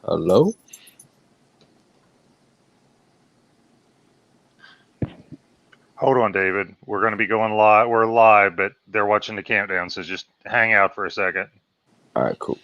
Hello? Hold on, David. We're going to be going live. We're live, but they're watching the countdown, so just hang out for a second. All right, cool.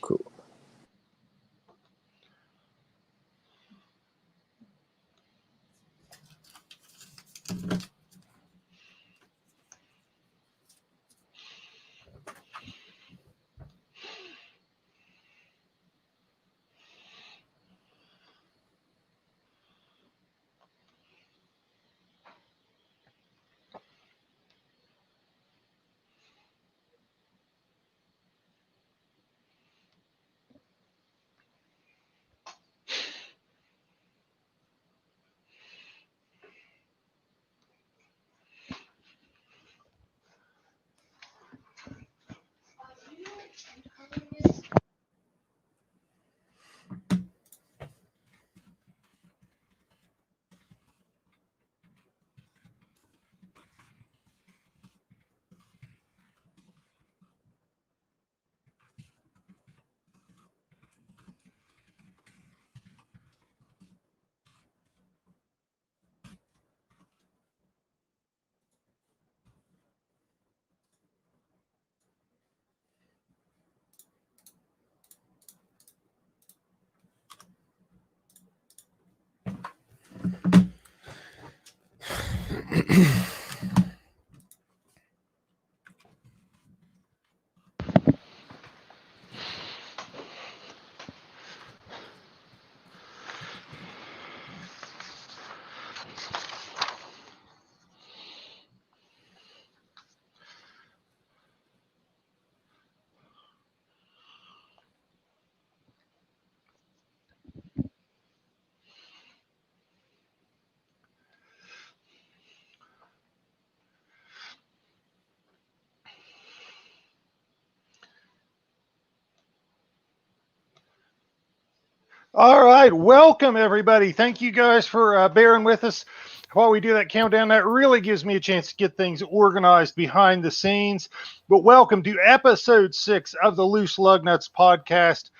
All right, welcome everybody. Thank you guys for bearing with us while we do that countdown. That really gives me a chance to get things organized behind the scenes. But welcome to episode 6 of the Loose Lug Nuts podcast.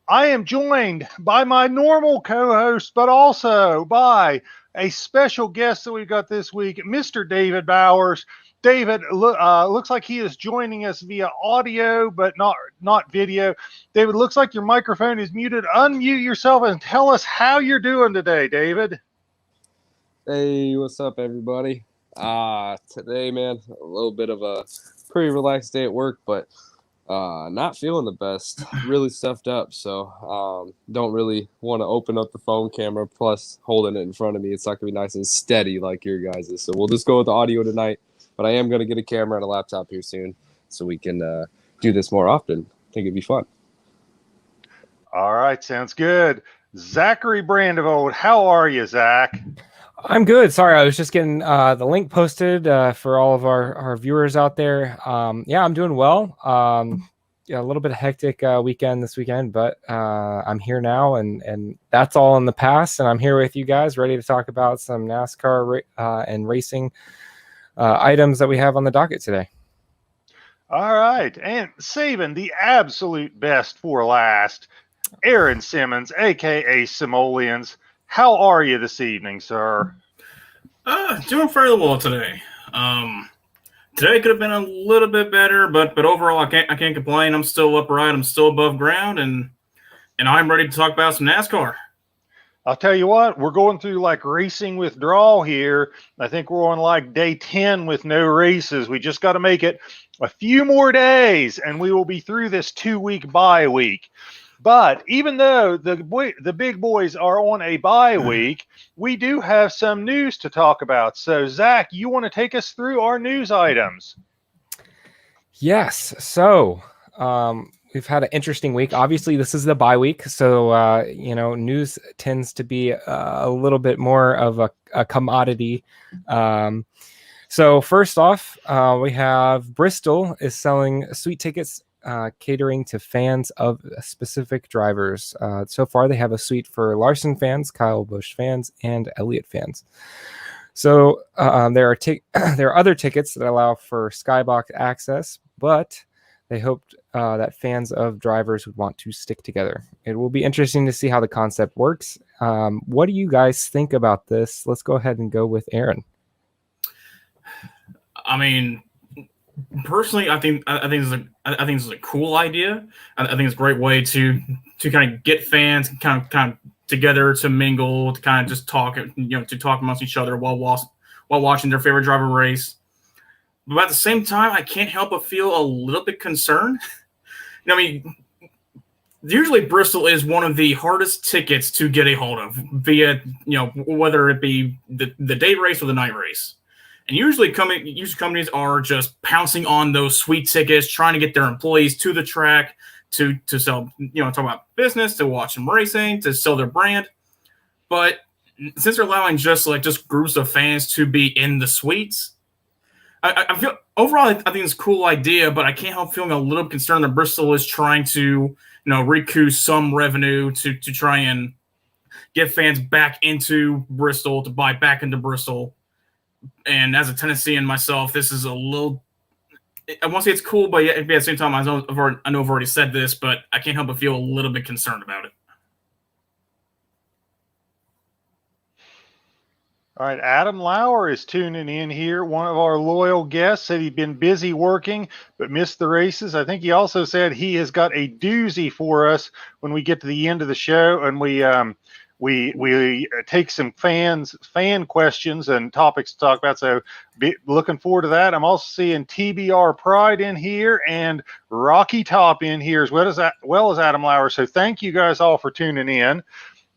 I am joined by my normal co-host, but also by a special guest that we've got this week, Mr. David Bowers. David looks like he is joining us via audio, but not video. David, looks like your microphone is muted. Unmute yourself and tell us how you're doing today, David. Hey, what's up, everybody? Today, man, a little bit of a pretty relaxed day at work, but not feeling the best. Really stuffed up, so don't really want to open up the phone camera. Plus, holding it in front of me, it's not gonna be nice and steady like your guys'. So we'll just go with the audio tonight. But I am gonna get a camera and a laptop here soon, so we can do this more often. I think it'd be fun. All right, sounds good. Zachary Brandevold, how are you, Zach? I'm good. Sorry, I was just getting the link posted for all of our viewers out there. Yeah, I'm doing well. Yeah, a little bit of hectic weekend this weekend, but I'm here now, and that's all in the past. And I'm here with you guys, ready to talk about some NASCAR and racing items that we have on the docket today. All right, and saving the absolute best for last, Aaron Simmons, aka Simoleons. How are you this evening, sir? Doing fairly well today. Today could have been a little bit better, but overall I can't complain. I'm still upright. I'm still above ground, and I'm ready to talk about some NASCAR. I'll tell you what, we're going through like racing withdrawal here. I think we're on like day 10 with no races. We just got to make it a few more days, and we will be through this 2-week bye week. But even though the big boys are on a bye week, we do have some news to talk about. So, Zach, you want to take us through our news items? Yes. So we've had an interesting week. Obviously, this is the bye week, so news tends to be a little bit more of a commodity. So first off, we have Bristol is selling sweet tickets catering to fans of specific drivers. So far, they have a suite for Larson fans, Kyle Busch fans, and Elliott fans. So there are other tickets that allow for skybox access, but they hoped that fans of drivers would want to stick together. It will be interesting to see how the concept works. What do you guys think about this? Let's go ahead and go with Aaron. I mean, personally, I think this is a cool idea. I think it's a great way to kind of get fans kind of together to mingle, to kind of just talk, to talk amongst each other while watching their favorite driver race. But at the same time, I can't help but feel a little bit concerned. I mean, usually Bristol is one of the hardest tickets to get a hold of via, whether it be the day race or the night race. And usually companies are just pouncing on those sweet tickets, trying to get their employees to the track to sell, talk about business, to watch them racing, to sell their brand. But since they're allowing just groups of fans to be in the suites, I feel overall I think it's a cool idea, but I can't help feeling a little concerned that Bristol is trying to recoup some revenue to try and get fans back into Bristol, to buy back into Bristol. And as a Tennessean myself, this is a little. I won't say it's cool, but at the same time, I know I've already said this, but I can't help but feel a little bit concerned about it. All right, Adam Lauer is tuning in here. One of our loyal guests said he'd been busy working but missed the races. I think he also said he has got a doozy for us when we get to the end of the show, and we take some fan questions and topics to talk about. So be looking forward to that. I'm also seeing TBR Pride in here and Rocky Top in here as well as Adam Lauer. So thank you guys all for tuning in.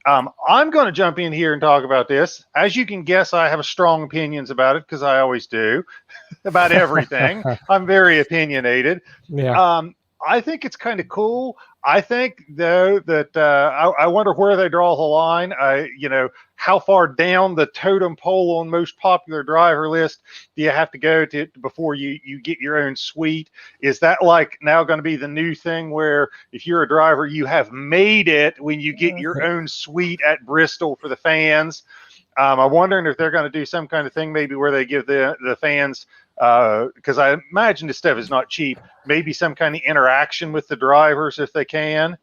I'm going to jump in here and talk about this. As you can guess, I have strong opinions about it because I always do about everything. I'm very opinionated. Yeah. I think it's kind of cool. I think though that I wonder where they draw the line. How far down the totem pole on most popular driver list do you have to go to before you get your own suite? Is that like now going to be the new thing where if you're a driver, you have made it when you get your own suite at Bristol for the fans? I'm wondering if they're going to do some kind of thing, maybe where they give the fans, because I imagine this stuff is not cheap, maybe some kind of interaction with the drivers if they can.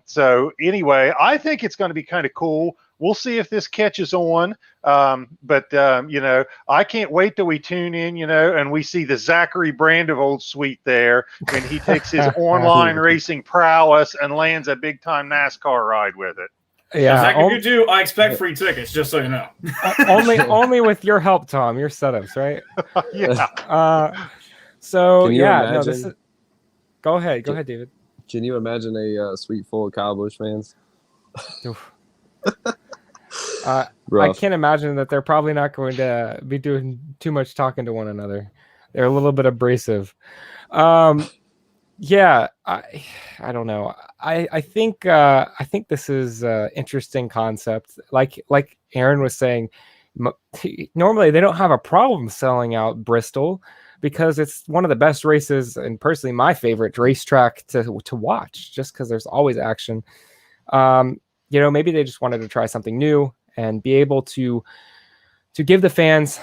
So anyway, I think it's going to be kind of cool. We'll see if this catches on. I can't wait till we tune in, and we see the Zachary Brandevold suite there when he takes his online racing prowess and lands a big-time NASCAR ride with it. Yeah, Zach, if you do, I expect free tickets, just so you know. only with your help, Tom, your setups, right? Yeah. So Can you no, imagine? this is. Go ahead, David. Can you imagine a suite full of Kyle Busch fans? I can't imagine that they're probably not going to be doing too much talking to one another. They're a little bit abrasive. Yeah, I don't know. I think this is an interesting concept. Like Aaron was saying, normally they don't have a problem selling out Bristol because it's one of the best races and personally my favorite racetrack to watch just because there's always action. Maybe they just wanted to try something new and be able to give the fans,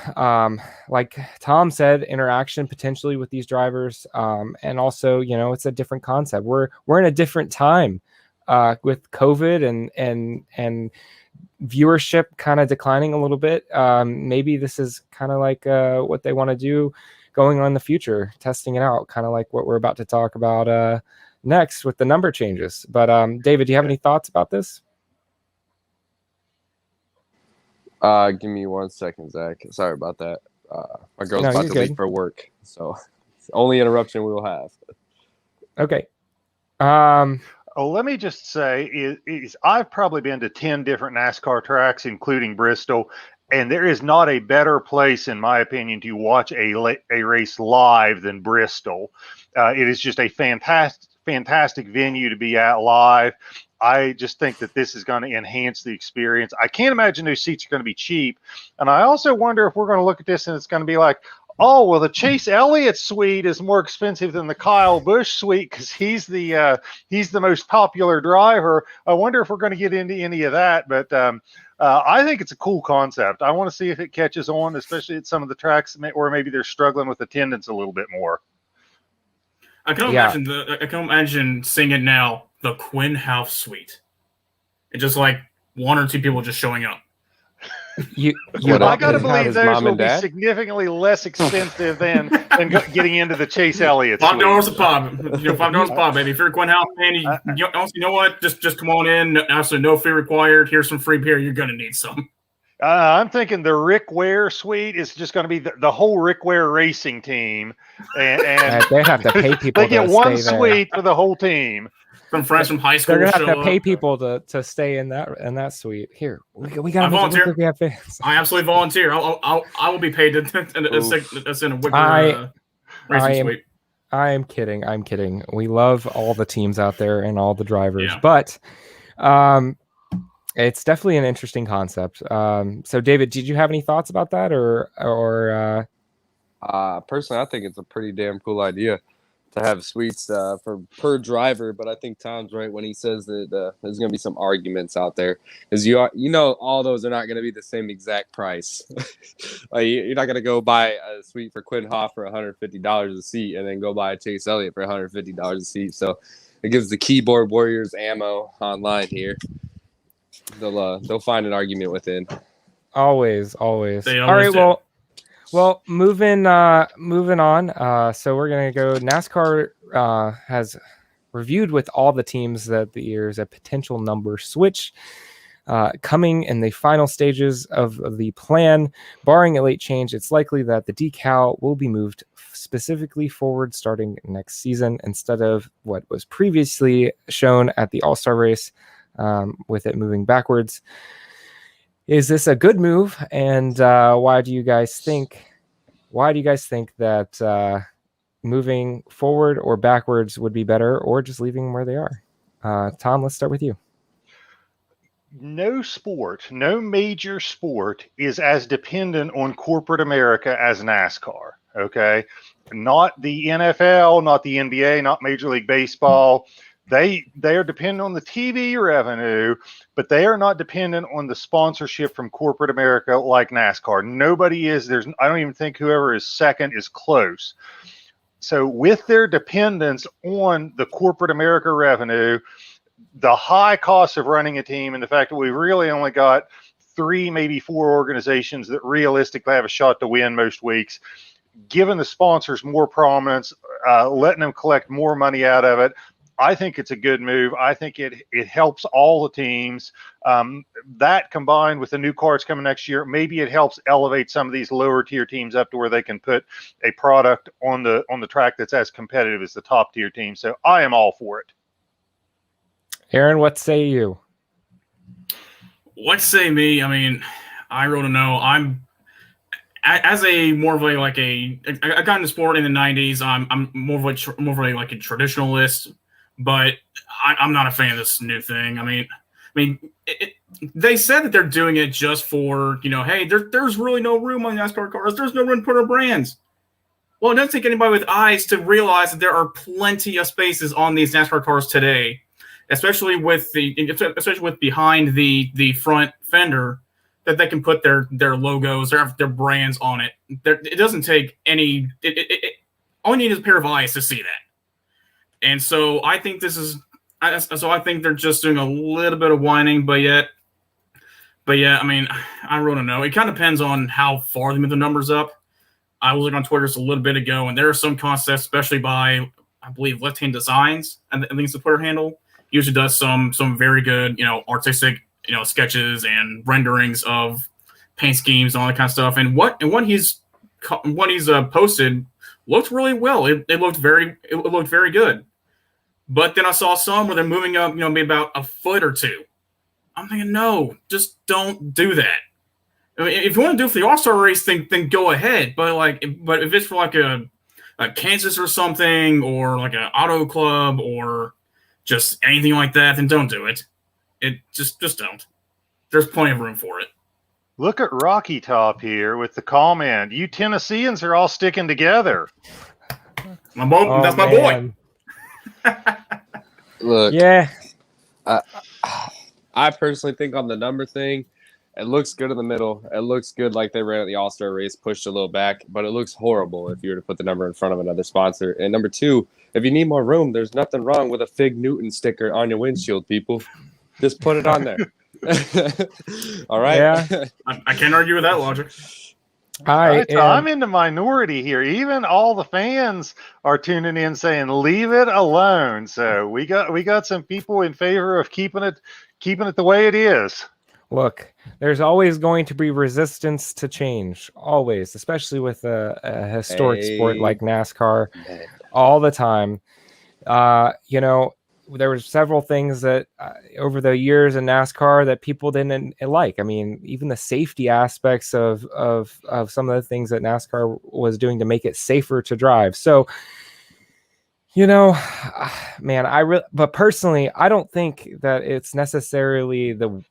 like Tom said, interaction potentially with these drivers. And also, it's a different concept. We're in a different time with COVID and viewership kind of declining a little bit. Maybe this is kind of like what they want to do going on in the future, testing it out, kind of like what we're about to talk about next with the number changes. But David, do you have any thoughts about this? Give me 1 second, Zach. Sorry about that. My girl's about to leave for work, so it's the only interruption we will have. Okay. Let me just say, I've probably been to 10 different NASCAR tracks, including Bristol, and there is not a better place, in my opinion, to watch a race live than Bristol. It is just a fantastic venue to be at live. I just think that this is going to enhance the experience. I can't imagine those seats are going to be cheap. And I also wonder if we're going to look at this and it's going to be like, oh, well, the Chase Elliott suite is more expensive than the Kyle Busch suite because he's the most popular driver. I wonder if we're going to get into any of that. But I think it's a cool concept. I want to see if it catches on, especially at some of the tracks where maybe they're struggling with attendance a little bit more. I can imagine seeing it now. The Quinn House suite. And just like one or two people just showing up. I gotta believe those will be significantly less expensive than getting into the Chase Elliott suite. $5 a pop. $5 a pop, baby. If you're a Quinn House fan, you know what? Just come on in. Absolutely no fee required. Here's some free beer. You're gonna need some. I'm thinking the Rick Ware suite is just going to be the whole Rick Ware racing team, and they have to pay people. They get one suite for the whole team. From friends from high school. They're gonna have to pay people to stay in that suite. Here, we got to volunteer. We have fans. I absolutely volunteer. I will be paid to in a Wicker racing suite. I am kidding. I'm kidding. We love all the teams out there and all the drivers, but it's definitely an interesting concept. So, David, did you have any thoughts about that, or? Personally, I think it's a pretty damn cool idea to have suites per driver, but I think Tom's right when he says that there's going to be some arguments out there, because all those are not going to be the same exact price. Like, you're not going to go buy a suite for Quinn Hoff for $150 a seat and then go buy a Chase Elliott for $150 a seat. So it gives the keyboard warriors ammo online here. They'll find an argument within. Always. All right, do. Well, moving on. So we're gonna go. NASCAR has reviewed with all the teams that there's a potential number switch coming in the final stages of the plan. Barring a late change, it's likely that the decal will be moved specifically forward starting next season instead of what was previously shown at the All-Star race, with it moving backwards. Is this a good move? And why do you guys think that moving forward or backwards would be better, or just leaving them where they are? Tom, let's start with you. No sport, no major sport is as dependent on corporate America as NASCAR. Okay. Not the NFL, not the NBA, not Major League Baseball. They are dependent on the TV revenue, but they are not dependent on the sponsorship from corporate America like NASCAR. Nobody is. I don't even think whoever is second is close. So with their dependence on the corporate America revenue, the high cost of running a team, and the fact that we really only got 3, maybe 4 organizations that realistically have a shot to win most weeks, giving the sponsors more prominence, letting them collect more money out of it, I think it's a good move. I think it helps all the teams. That combined with the new cars coming next year, maybe it helps elevate some of these lower tier teams up to where they can put a product on the track that's as competitive as the top tier team. So I am all for it. Aaron, what say you? What say me? I mean, I really don't know. I'm as a more of a like I got into sport in the '90s. I'm more of a like a traditionalist, but I'm not a fan of this new thing. I mean, they said that they're doing it just for, hey, there's really no room on NASCAR cars. There's no room to put our brands. Well, it doesn't take anybody with eyes to realize that there are plenty of spaces on these NASCAR cars today, especially with behind the front fender, that they can put their logos, their brands on it. It doesn't take any. All you need is a pair of eyes to see that. And so I think I think they're just doing a little bit of whining, but yeah, I mean, I really don't know. It kind of depends on how far they move the numbers up. I was looking on Twitter just a little bit ago, and there are some concepts, especially by, I believe, Left Hand Designs, I think it's the Twitter handle. He usually does some very good, artistic, sketches and renderings of paint schemes and all that kind of stuff. And what he's posted looked really well. It looked very good. But then I saw some where they're moving up, maybe about a foot or two. I'm thinking, no, just don't do that. I mean, if you want to do it for the All-Star race thing, then go ahead. But if it's for like a Kansas or something, or like an auto club, or just anything like that, then don't do it. It just don't. There's plenty of room for it. Look at Rocky Top here with the comment. You Tennesseans are all sticking together. That's my boy. Look, Yeah. I personally think on the number thing, it looks good in the middle. It looks good like they ran at the All-Star race, pushed a little back, but it looks horrible if you were to put the number in front of another sponsor. And number 2, if you need more room, there's nothing wrong with a Fig Newton sticker on your windshield, people. Just put it on there. All right. Yeah. I can't argue with that logic. I'm in the minority here. Even all the fans are tuning in saying, leave it alone. So we got some people in favor of keeping it the way it is. Look, there's always going to be resistance to change, always, especially with a historic sport like NASCAR, all the time. There were several things that over the years in NASCAR that people didn't like. I mean, even the safety aspects of some of the things that NASCAR was doing to make it safer to drive. So, man, but personally, I don't think that it's necessarily the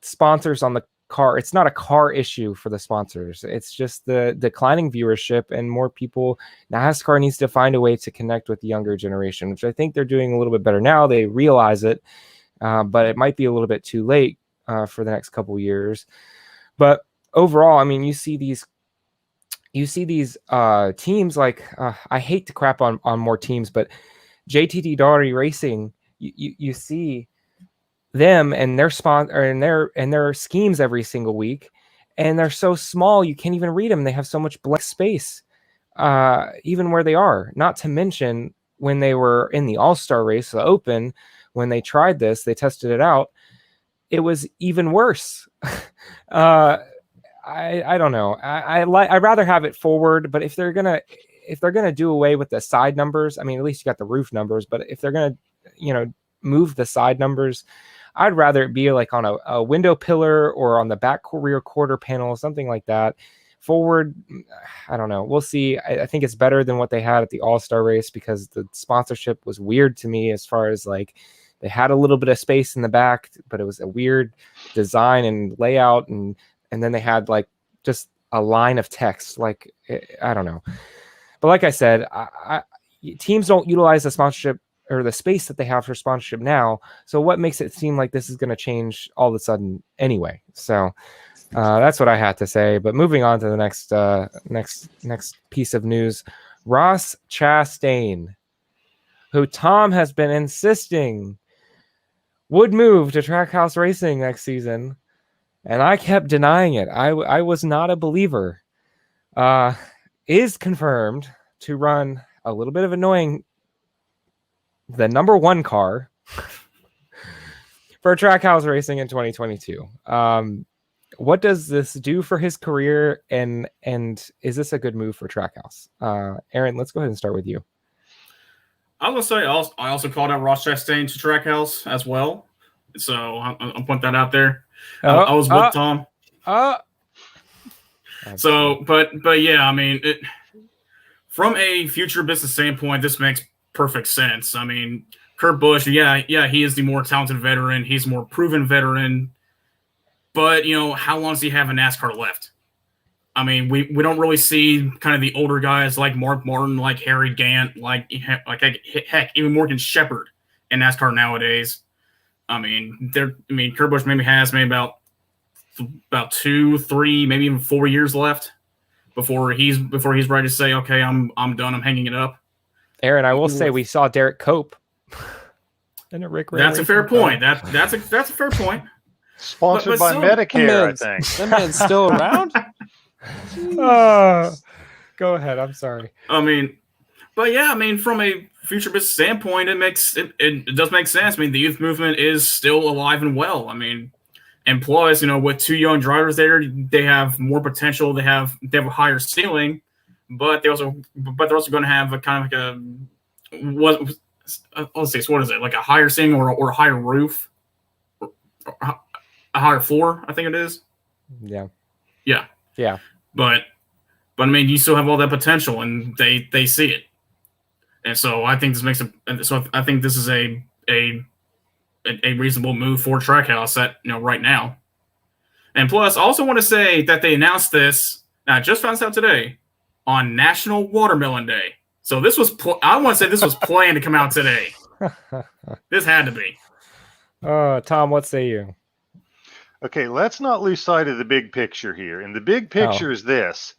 sponsors on the car. It's not a car issue for the sponsors. It's just the declining viewership and more people. NASCAR needs to find a way to connect with the younger generation, which I think they're doing a little bit better now. They realize it, but it might be a little bit too late for the next couple years. But overall, I mean, you see these teams like I hate to crap on more teams, but JTT Daugherty Racing, you see them and their and their schemes every single week, and they're so small you can't even read them. They have so much blank space, even where they are. Not to mention when they were in the All-Star race, the Open, when they tried this, they tested it out. It was even worse. I don't know. I'd rather have it forward, but if they're gonna do away with the side numbers, I mean, at least you got the roof numbers. But if they're gonna, move the side numbers, I'd rather it be like on a window pillar or on the back rear quarter panel, something like that. Forward, I don't know. We'll see. I think it's better than what they had at the All-Star race because the sponsorship was weird to me as far as like They had a little bit of space in the back, but it was a weird design and layout, and then they had like just a line of text. Like, I don't know. But like I said, teams don't utilize the sponsorship or the space that they have for sponsorship now. So what makes it seem like this is going to change all of a sudden anyway? So that's what I had to say. But moving on to the next piece of news, Ross Chastain, who Tom has been insisting would move to Trackhouse Racing next season, and I kept denying it. I was not a believer. Is confirmed to run a little bit of annoying the number 1 car for Trackhouse Racing in 2022. What does this do for his career, and is this a good move for Trackhouse? Aaron, let's go ahead and start with you. I was gonna say I also called out Ross Chastain to Trackhouse as well, so I'll put that out there. I was with Tom. So, but yeah, I mean, from a future business standpoint, this makes perfect sense. I mean, Kurt Busch, yeah, he is the more talented veteran. He's a more proven veteran. But, how long does he have in NASCAR left? I mean, we don't really see kind of the older guys like Mark Martin, like Harry Gant, like heck, even Morgan Shepherd in NASCAR nowadays. I mean, Kurt Busch maybe has about 2, 3, maybe even 4 years left before he's ready to say, okay, I'm done. I'm hanging it up. Aaron, I will say we saw Derek Cope in a Rick Ray. That's a fair point. That's a fair point. Sponsored by Medicare, I think. That man's still around? Go ahead. I'm sorry. I mean, but yeah, I mean, from a future business standpoint, it does make sense. I mean, the youth movement is still alive and well. I mean, and plus, with 2 young drivers there, they have more potential. They have a higher ceiling, but they're also going to have a kind of like what is it, like a higher ceiling or a higher roof, or a higher floor, I think it is. Yeah. But I mean, you still have all that potential, and they see it, and so I think this makes it. So I think this is a reasonable move for Trackhouse right now. And plus, I also want to say that they announced this. I just found this out today on National Watermelon Day. So this was. I want to say this was planned to come out today. This had to be. Tom, what say you? Okay, let's not lose sight of the big picture here. And the big picture is this.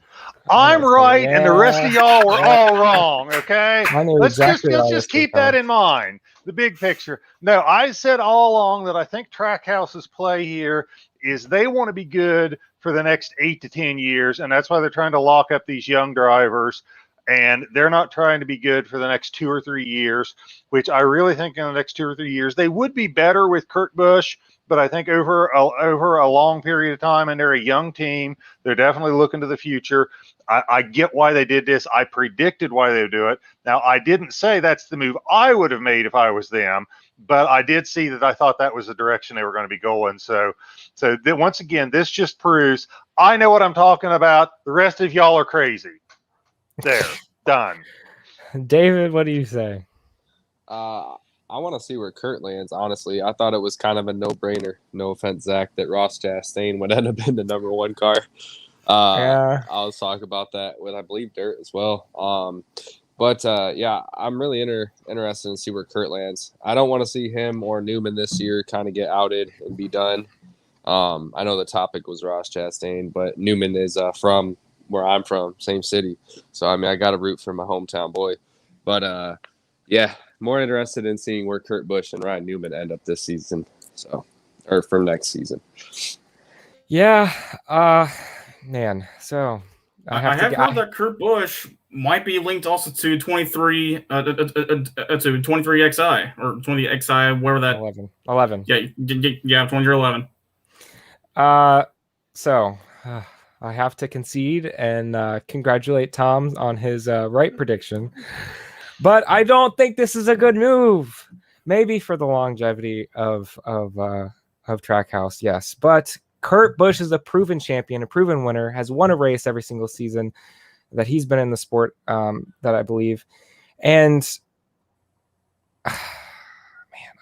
I'm right, and the rest of y'all were all wrong, okay? Let's just keep that in mind, the big picture. No, I said all along that I think Trackhouse's play here is they want to be good for the next 8 to 10 years, and that's why they're trying to lock up these young drivers, and they're not trying to be good for the next 2 or 3 years, which I really think in the next 2 or 3 years, they would be better with Kurt Busch. But I think over a long period of time, and they're a young team, they're definitely looking to the future. I get why they did this. I predicted why they would do it. Now, I didn't say that's the move I would have made if I was them, but I did see that I thought that was the direction they were going to be going. So once again, this just proves I know what I'm talking about. The rest of y'all are crazy. There, done. David, what do you say? I want to see where Kurt lands, honestly. I thought it was kind of a no-brainer, no offense, Zach, that Ross Chastain would end up in the number 1 car. I was talking about that with, I believe, Dirt as well. But I'm really interested to see where Kurt lands. I don't want to see him or Newman this year kind of get outed and be done. I know the topic was Ross Chastain, but Newman is from where I'm from, same city. So, I mean, I got to root for my hometown boy. But, more interested in seeing where Kurt Busch and Ryan Newman end up this season, or from next season. Yeah, man. So I have heard that Kurt Busch might be linked also to 23 XI or 20 XI, whatever that 11. Yeah, 2011. So I have to concede and congratulate Tom on his right prediction. But I don't think this is a good move. Maybe for the longevity of Trackhouse, yes. But Kurt Busch is a proven champion, a proven winner, has won a race every single season that he's been in the sport, that I believe. And man,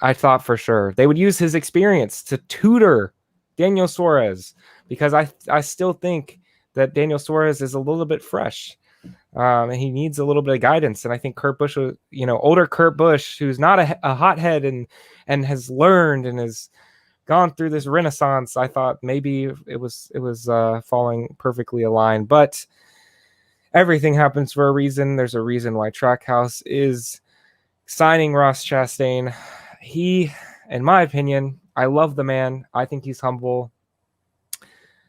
I thought for sure they would use his experience to tutor Daniel Suarez, because I still think that Daniel Suarez is a little bit fresh. And he needs a little bit of guidance. And I think Kurt Busch, older Kurt Busch, who's not a hothead and has learned and has gone through this renaissance, I thought maybe it was falling perfectly aligned. But everything happens for a reason. There's a reason why Trackhouse is signing Ross Chastain. He, in my opinion, I love the man. I think he's humble.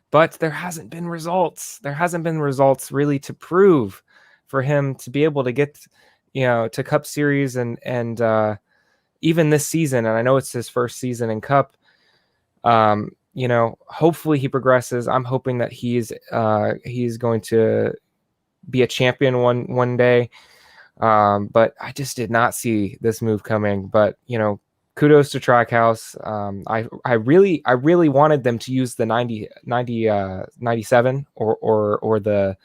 But there hasn't been results. There hasn't been results really to prove for him to be able to get, to Cup Series and even this season. And I know it's his first season in Cup. Hopefully he progresses. I'm hoping that he's going to be a champion one day. But I just did not see this move coming. But kudos to Trackhouse. I really wanted them to use the 97 or the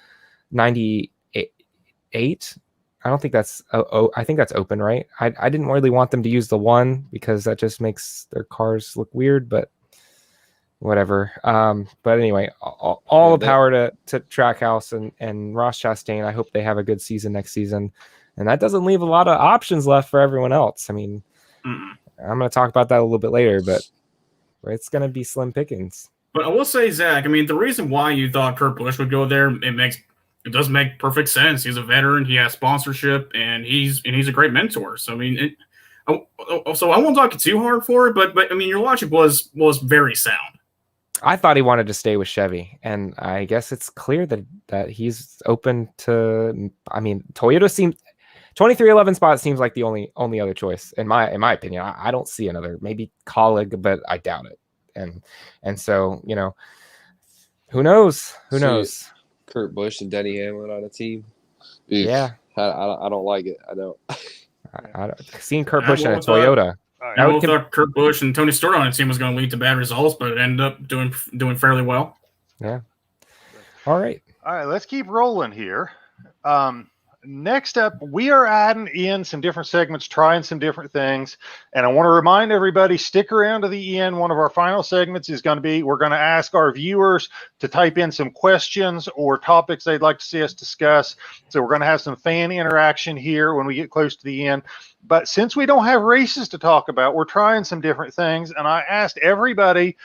98. I don't think that's I think that's open, right? I didn't really want them to use the 1 because that just makes their cars look weird, but whatever. But anyway, all the power to Trackhouse and Ross Chastain. I hope they have a good season next season, and that doesn't leave a lot of options left for everyone else. I mean, I'm going to talk about that a little bit later, but it's going to be slim pickings. But I will say, Zach, I mean, the reason why you thought Kurt Busch would go there, it does make perfect sense. He's a veteran, he has sponsorship, and he's a great mentor. So I mean, so I won't talk too hard for it, but I mean, your logic was very sound. I thought he wanted to stay with Chevy, and I guess it's clear that he's open to. I mean, Toyota seems 2311 spot seems like the only other choice in my opinion. I don't see another. Maybe Colleague, but I doubt it. And so who knows? Who knows? Kurt Busch and Denny Hamlin on a team. Yeah, I don't like it. I don't. Seeing Kurt Busch in a Toyota. I thought Kurt Busch and Tony Stewart on a team was going to lead to bad results, but it ended up doing fairly well. Yeah. All right. Let's keep rolling here. Next up, we are adding in some different segments, trying some different things. And I want to remind everybody, stick around to the end. One of our final segments is going to be, we're going to ask our viewers to type in some questions or topics they'd like to see us discuss. So we're going to have some fan interaction here when we get close to the end. But since we don't have races to talk about, we're trying some different things. And I asked everybody,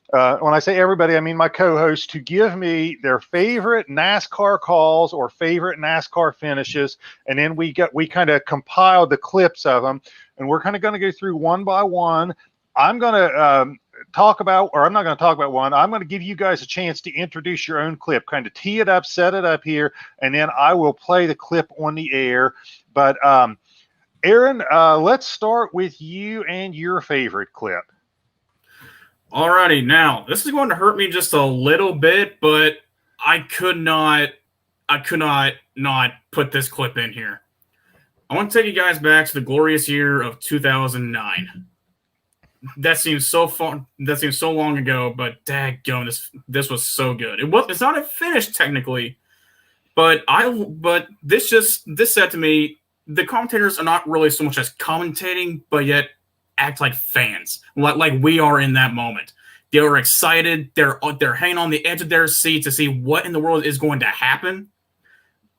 when I say everybody, I mean my co-hosts, to give me their favorite NASCAR calls or favorite NASCAR finishes, and then we kind of compiled the clips of them, and we're kind of going to go through one by one. I'm going to talk about, or I'm not going to talk about one. I'm going to give you guys a chance to introduce your own clip, kind of tee it up, set it up here, and then I will play the clip on the air. But Aaron, let's start with you and your favorite clip. Alrighty, now this is going to hurt me just a little bit, but I could not not put this clip in here. I want to take you guys back to the glorious year of 2009. That seems so far. That seems so long ago, but daggone, this was so good. It's not a finish technically, but this said to me, the commentators are not really so much as commentating, but yet act like fans, like we are in that moment. They are excited. They're hanging on the edge of their seat to see what in the world is going to happen.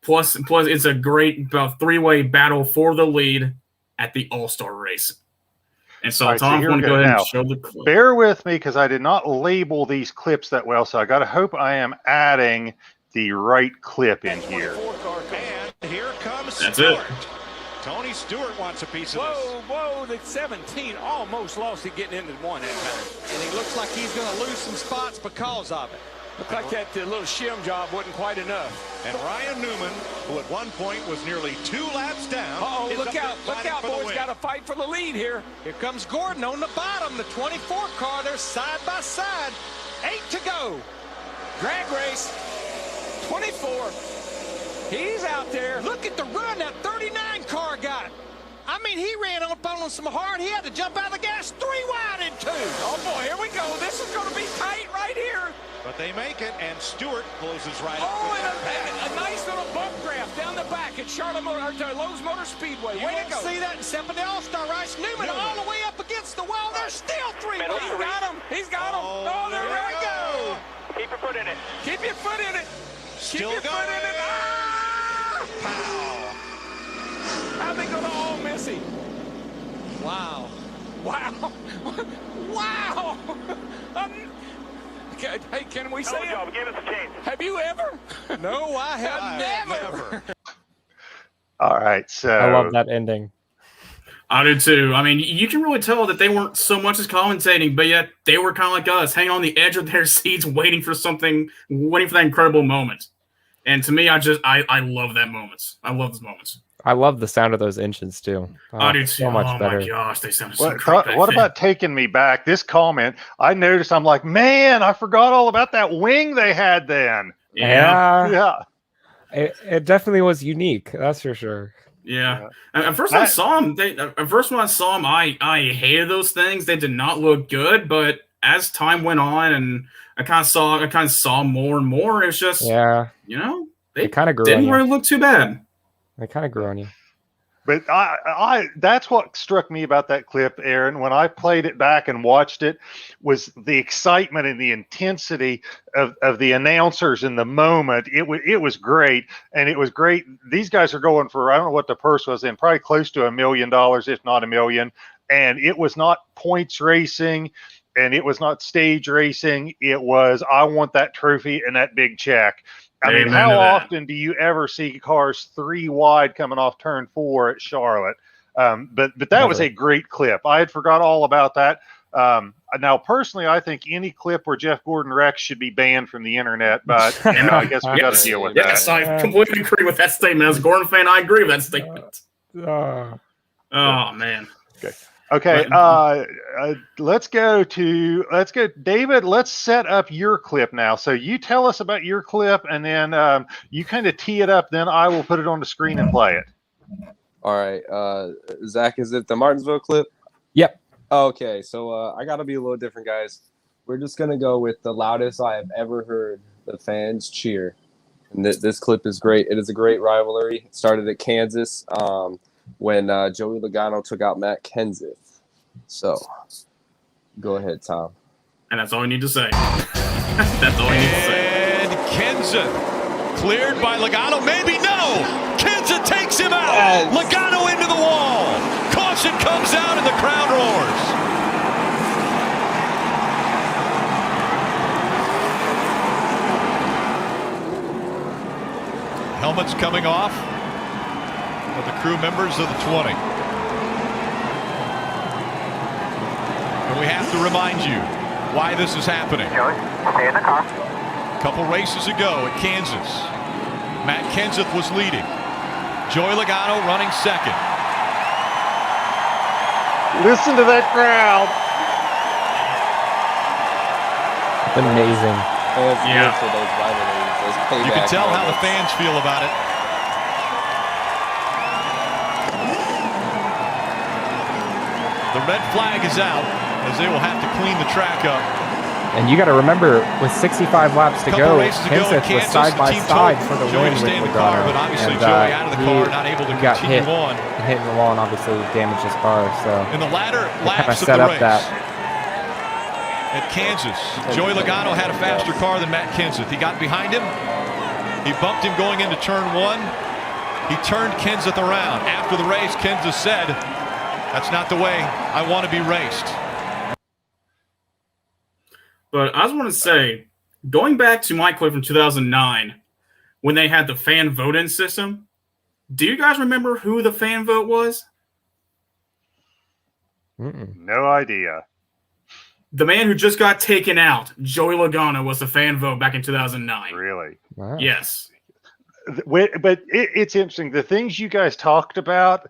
Plus, it's a great three-way battle for the lead at the All-Star race. And so, Tom, I'm going to go ahead and show the clip. Bear with me because I did not label these clips that well, so I got to hope I am adding the right clip in here. And here comes That's Stewart. it. Tony Stewart wants a piece of this. Whoa, the 17 almost lost it getting into one that time. And he looks like he's going to lose some spots because of it. Looks like that little shim job wasn't quite enough. And Ryan Newman, who at one point was nearly 2 laps down. Uh-oh, look out, boys, got to fight for the lead here. Here comes Gordon on the bottom, the 24 car, they're side by side. 8 to go. Drag race, 24. He's out there. Look at the run that 39 car got. I mean, he ran up on some hard. He had to jump out of the gas 3 wide in 2. Oh, boy, here we go. This is going to be tight right here. But they make it, and Stewart closes right up. Oh, and a nice little bump draft down the back at Lowe's Motor Speedway. Way to go. See that and step in the All-Star race. Newman all the way up against the wall. There's still 3 more. He's got him. He's got him. Oh, there we go. Keep your foot in it. Keep your foot in it. Still Keep your foot in it. Ah! Pow. How'd they go to all Missy? Wow. Wow. Wow. Hey, can we say it? Give us a chance. Have you ever? No, I have Never. All right, so I love that ending. I do too. I mean, you can really tell that they weren't so much as commentating, but yet they were kind of like us, hanging on the edge of their seats, waiting for that incredible moment. And to me, I love that moment. I love those moments. I love the sound of those engines too. I do too. So much better. My gosh, they sounded so great. What about taking me back? This comment, I noticed. I'm like, man, I forgot all about that wing they had then. Yeah. Yeah. It definitely was unique. That's for sure. Yeah. At first when I saw them, I hated those things. They did not look good, but as time went on and I kind of saw more and more, it's just they kind of grew didn't on you. really look too bad. They kind of grew on you. But I that's what struck me about that clip, Aaron, when I played it back and watched it, was the excitement and the intensity of the announcers in the moment. It was great, and it was great. These guys are going for, I don't know what the purse was in, probably close to $1 million, if not $1 million. And it was not points racing, and it was not stage racing. It was, I want that trophy and that big check. I mean, how often do you ever see cars 3 wide coming off turn 4 at Charlotte? But that was a great clip. I had forgot all about that. Now, personally, I think any clip where Jeff Gordon wrecks should be banned from the internet. But I guess we got to deal with that. Yes, I completely agree with that statement. As a Gordon fan, I agree with that statement. Oh man. Okay, let's go, David. Let's set up your clip now. So you tell us about your clip, and then you kind of tee it up. Then I will put it on the screen and play it. All right, Zach, is it the Martinsville clip? Yep. Okay, so I got to be a little different, guys. We're just going to go with the loudest I have ever heard the fans cheer. And this clip is great. It is a great rivalry. It started at Kansas when Joey Logano took out Matt Kenseth. So, go ahead, Tom. And that's all you need to say. That's all you need to say. And Kenseth cleared by Logano. Maybe no. Kenseth takes him out. Yes. Logano into the wall. Caution comes out and the crowd roars. Helmets coming off of the crew members of the 20. And we have to remind you why this is happening. Joey, stay in the car. A couple races ago at Kansas, Matt Kenseth was leading. Joey Logano running second. Listen to that crowd. It's amazing. It's good for those rivalries. Those payback You can tell how the moments. fans feel about it. The red flag is out as they will have to clean the track up. And you got to remember, with 65 laps to Couple go, races ago in Kenseth was Kansas, side the by team side told for the Joey win to with stay in the car, Logano. but obviously And, Joey out of the car, not able to he got continue hit, on. hit in the wall and obviously damaged his car. So In the latter kind of laps of set the up race that. at Kansas, Joey Logano had a faster car than Matt Kenseth. He got behind him. He bumped him going into turn 1. He turned Kenseth around. After the race, Kenseth said, "That's not the way I want to be raced." But I just want to say, going back to my clip from 2009, when they had the fan vote-in system, do you guys remember who the fan vote was? No idea. The man who just got taken out, Joey Logano, was the fan vote back in 2009. Really? Wow. Yes. But it's interesting. The things you guys talked about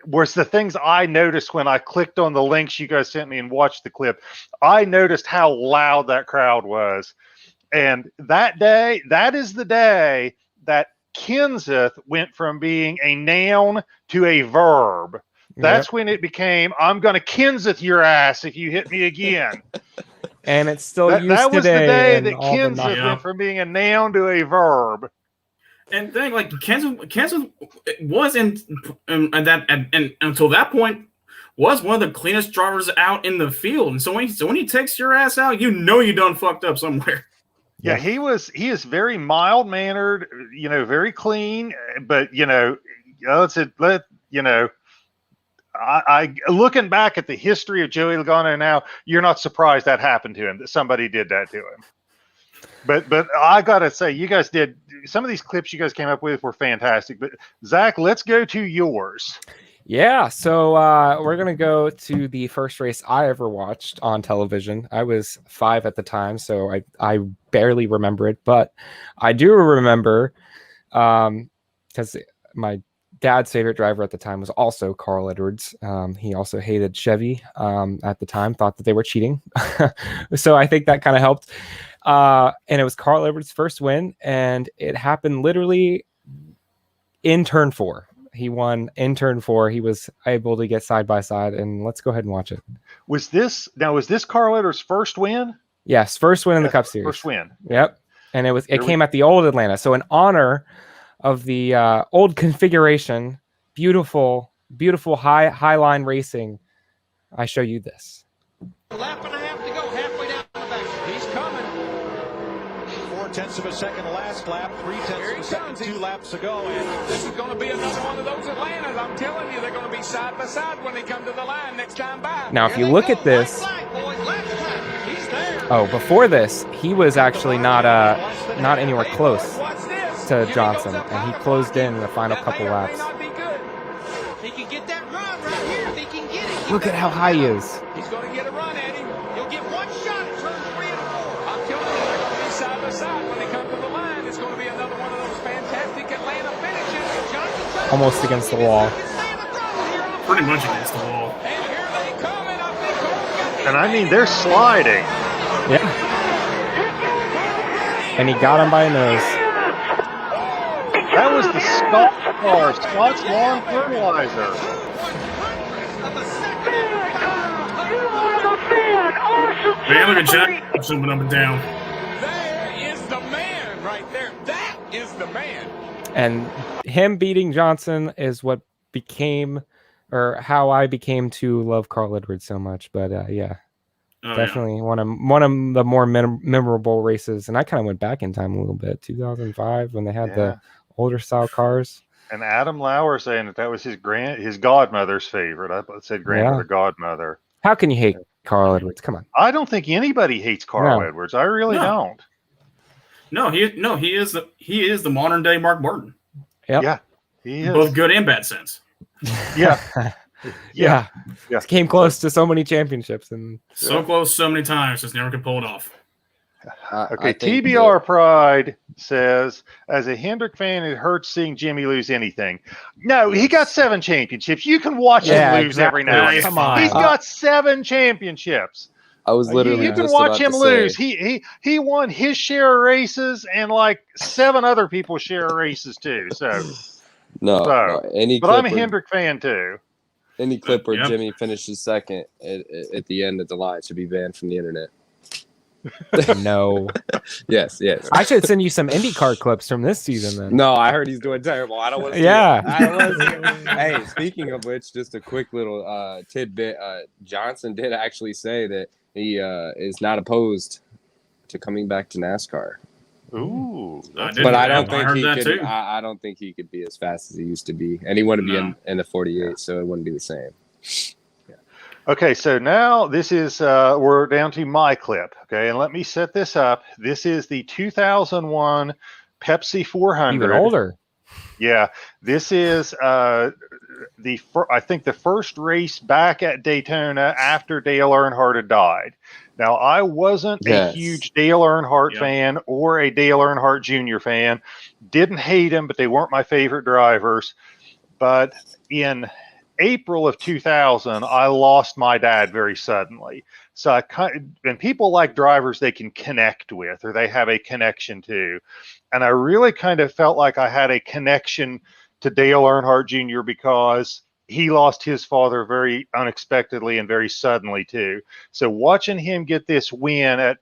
was the things I noticed when I clicked on the links you guys sent me and watched the clip. I noticed how loud that crowd was. And that day, that is the day that Kenseth went from being a noun to a verb. That's when it became, I'm going to Kenseth your ass if you hit me again. And it's still used that was the today day in that all the Kenseth went from being a noun to a verb. And thing like Kenseth was in and until that point was one of the cleanest drivers out in the field. And so when he takes your ass out, you know you done fucked up somewhere. Yeah, he is very mild mannered, very clean, but I looking back at the history of Joey Logano now, you're not surprised that happened to him, that somebody did that to him. But I gotta say, you guys did some of these clips you guys came up with were fantastic. But Zach, let's go to yours. Yeah, so we're going to go to the first race I ever watched on television. I was 5 at the time, so I barely remember it, but I do remember because my dad's favorite driver at the time was also Carl Edwards. He also hated Chevy at the time, thought that they were cheating. So I think that kind of helped. And it was Carl Edwards' first win, and it happened literally in turn 4. He won in turn 4. He was able to get side by side, and let's go ahead and watch it. Was this Carl Edwards' first win? Yes, first win in the Cup Series. First win. Yep. And it came at the old Atlanta. So in honor of the old configuration, beautiful high line racing, I show you this. Lap and a half to go, halfway down the back. He's coming. 4/10 of a second last lap, 3/10 of a second, 2 laps to go. And This is going to be another one of those Atlantas. I'm telling you, they're going to be side by side when they come to the line next time by. Now, if you look at this, He's there. oh, before this, he was actually not anywhere close Watch this. to Johnson, and he closed in the final couple laps. He can get that run right here. If he can get it. Look at how high he is. He's going to get a run at him. He'll get one shot at turn 3 and 4. I'm telling you, they're going to be side by side when they come to the line. It's going to be another one of those fantastic Atlanta finishes. Johnson Almost against the wall. Pretty much against the wall. And here they come, and I think Cole And I mean, they're sliding. Yeah. And he got him by a nose. That was the Scott's lawn fertilizer. Man, look at Jack jumping up and down. There is the man right there. That is the man. And him beating Johnson is what became, or how I became to love Carl Edwards so much. But yeah, Oh, definitely one of the more memorable races. And I kind of went back in time a little bit, 2005 when they had the older style cars. And Adam Lauer saying that was his godmother's favorite. I said grandmother, godmother. How can you hate Carl Edwards? Come on. I don't think anybody hates Carl Edwards. I really don't. No, he is the modern day Mark Martin. Yep. Yeah, he is. Both good and bad sense. Yeah. Yeah. Came close to so many championships and So close so many times, just never could pull it off. Okay, TBR Pride says, as a Hendrick fan, it hurts seeing Jimmy lose anything. No, he got 7 championships. You can watch him lose every now and then. Come on. He's got 7 championships. I was literally you can just watch about him to lose. say, He won his share of races, and like 7 other people share of races too. So no, any but clip I'm a where, Hendrick fan too. any clip where Yep. Jimmy finishes second at the end of the line should be banned from the internet. no. Yes. I should send you some IndyCar clips from this season then. No, I heard he's doing terrible. I don't want to. Yeah. I don't want to see it. Hey, speaking of which, just a quick little tidbit. Johnson did actually say that he is not opposed to coming back to NASCAR. Ooh, But I don't think heard he that could. too. I don't think he could be as fast as he used to be, and he wouldn't be in the 48, so it wouldn't be the same. okay, so now this is we're down to my clip. Okay, and let me set this up. This is the 2001 Pepsi 400. Even older. Yeah, this is I think the first race back at Daytona after Dale Earnhardt had died. Now, I wasn't a huge Dale Earnhardt fan or a Dale Earnhardt Jr. fan. Didn't hate him, but they weren't my favorite drivers. But in April of 2000, I lost my dad very suddenly. So and people like drivers they can connect with or they have a connection to. And I really kind of felt like I had a connection to Dale Earnhardt Jr. because he lost his father very unexpectedly and very suddenly too. So watching him get this win in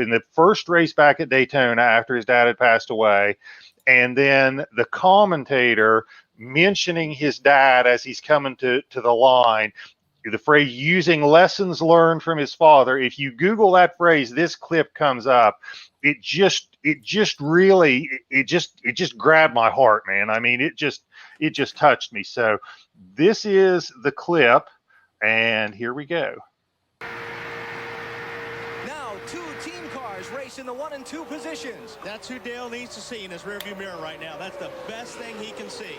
the first race back at Daytona after his dad had passed away, and then the commentator mentioning his dad as he's coming to the line, the phrase "using lessons learned from his father." If you Google that phrase, this clip comes up. It just grabbed my heart, man. I mean, it just touched me. So this is the clip, and here we go. Now, 2 team cars race in the 1 and 2 positions. That's who Dale needs to see in his rearview mirror right now. That's the best thing he can see.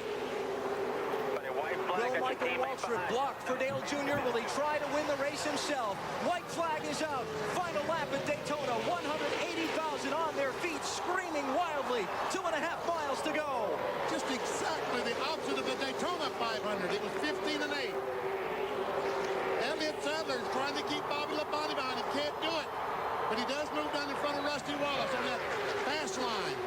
Will Michael Waltrip block for Dale Jr.? Will he try to win the race himself? White flag is out. Final lap at Daytona. 180,000 on their feet, screaming wildly. 2.5 miles to go. Just exactly the opposite of the Daytona 500. It was 15 and 8. Elliott Sadler's trying to keep Bobby Labonte behind. He can't do it. But he does move down in front of Rusty Wallace on that fast line.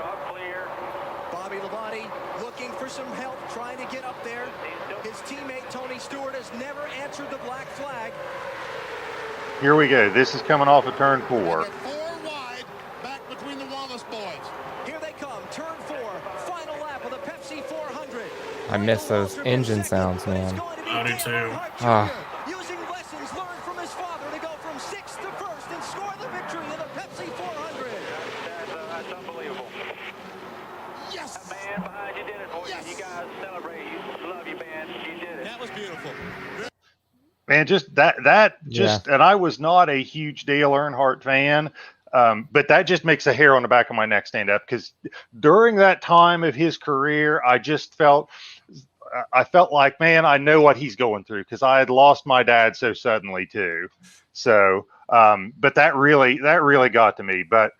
All clear. Bobby Labonte looking for some help, trying to get up there. His teammate Tony Stewart has never answered the black flag. Here we go. This is coming off of turn 4. They're 4 wide back between the Wallace boys. Here they come, turn 4, final lap of the Pepsi 400. I miss those engine sounds, man. I do too. Using lessons learned from his father to go from 6th to 1st and score the victory in the Pepsi 400. That's unbelievable. Yes! Man behind you did it for you. You guys celebrate. You love you, man. You did it. That was beautiful. Man, and I was not a huge Dale Earnhardt fan, but that just makes a hair on the back of my neck stand up, because during that time of his career, I felt like, man, I know what he's going through, because I had lost my dad so suddenly too. So, but that really got to me. But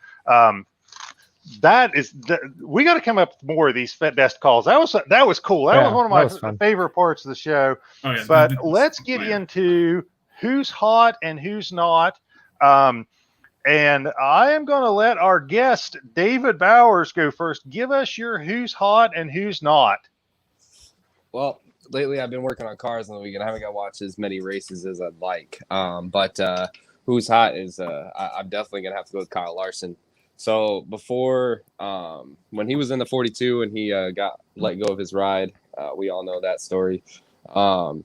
we got to come up with more of these best calls. That was cool. That was one of my favorite parts of the show. Oh, yeah. But let's get into who's hot and who's not. And I am going to let our guest, David Bowers, go first. Give us your who's hot and who's not. Well, lately I've been working on cars on the weekend. I haven't got to watch as many races as I'd like. But who's hot is I'm definitely going to have to go with Kyle Larson. So before, when he was in the 42 and he got let go of his ride, we all know that story. I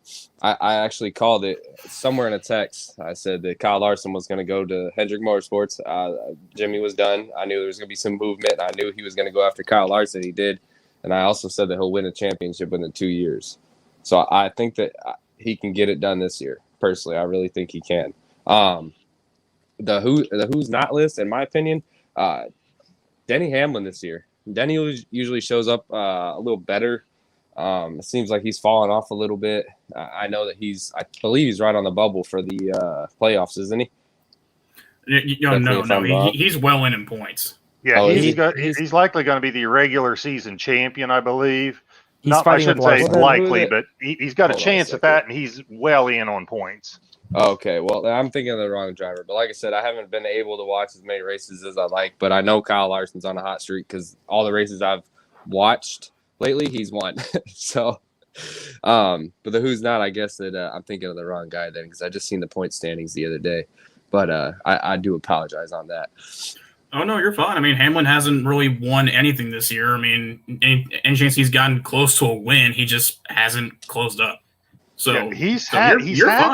actually called it somewhere in a text. I said that Kyle Larson was going to go to Hendrick Motorsports. Jimmy was done. I knew there was going to be some movement. I knew he was going to go after Kyle Larson. He did. And I also said that he'll win a championship within 2 years. So I think that he can get it done this year. Personally, I really think he can. The who's not list, in my opinion, Denny Hamlin this year. Denny usually shows up a little better. It seems like he's fallen off a little bit. I know that I believe he's right on the bubble for the playoffs, isn't he? No. He's well in points. Yeah, he's likely going to be the regular season champion, I believe. I shouldn't say likely, but he's got a chance at that, and he's well in on points. Okay, well, I'm thinking of the wrong driver. But like I said, I haven't been able to watch as many races as I like. But I know Kyle Larson's on a hot streak because all the races I've watched lately, he's won. So, but the who's not, I guess that I'm thinking of the wrong guy then, because I just seen the point standings the other day. But I do apologize on that. Oh, no, you're fine. I mean, Hamlin hasn't really won anything this year. I mean, any chance he's gotten close to a win, he just hasn't closed up. So yeah, he's had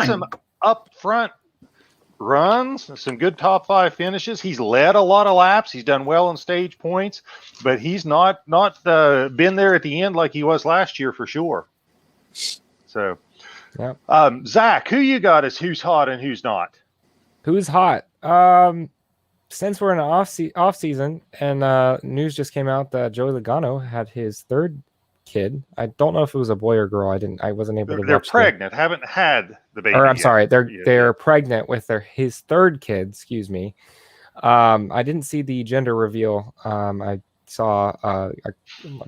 some up front runs, some good top 5 finishes. He's led a lot of laps. He's done well in stage points, but he's not been there at the end like he was last year for sure. So, yeah. Zach, who you got as who's hot and who's not? Who's hot? Since we're in an off season, and news just came out that Joey Logano had his 3rd kid. I don't know if it was a boy or girl. I wasn't able to. They're pregnant. Haven't had the baby. Or I'm sorry, they're pregnant with his 3rd kid. Excuse me. I didn't see the gender reveal. I saw a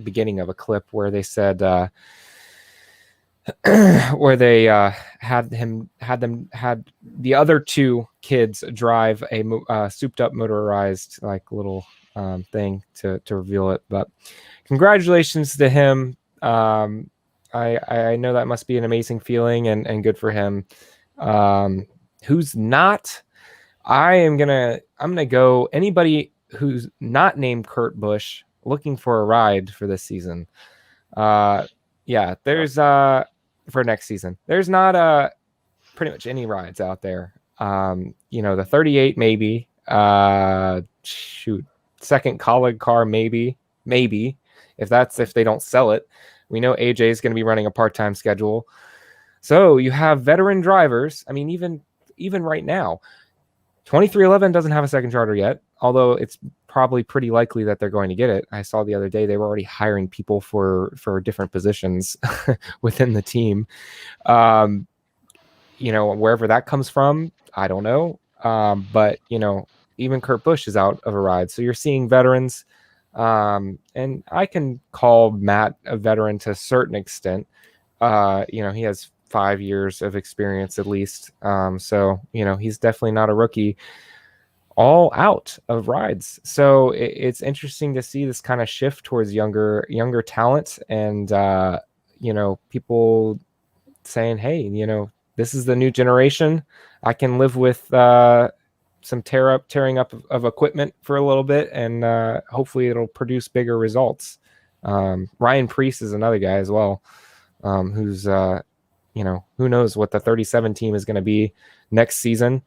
beginning of a clip where they said where they had the other 2 kids drive a souped up motorized like little thing to reveal it. But congratulations to him. I know that must be an amazing feeling and good for him. Who's not? I'm gonna go anybody who's not named Kurt Busch looking for a ride for this season. Yeah, there's for next season. There's not pretty much any rides out there. The 38 maybe. Second College car maybe if they don't sell it. We know AJ is going to be running a part-time schedule. So you have veteran drivers. I mean, even right now, 2311 doesn't have a second charter yet, although it's probably pretty likely that they're going to get it. I saw the other day they were already hiring people for different positions within the team. Wherever that comes from, I don't know. But even Kurt Busch is out of a ride. So you're seeing veterans. And I can call Matt a veteran to a certain extent. He has 5 years of experience at least. So he's definitely not a rookie. All out of rides. So it's interesting to see this kind of shift towards younger talent, and people saying, hey, this is the new generation. I can live with some tearing up of equipment for a little bit, and hopefully it'll produce bigger results. Ryan Preece is another guy as well, who's who knows what the 37 team is going to be next season.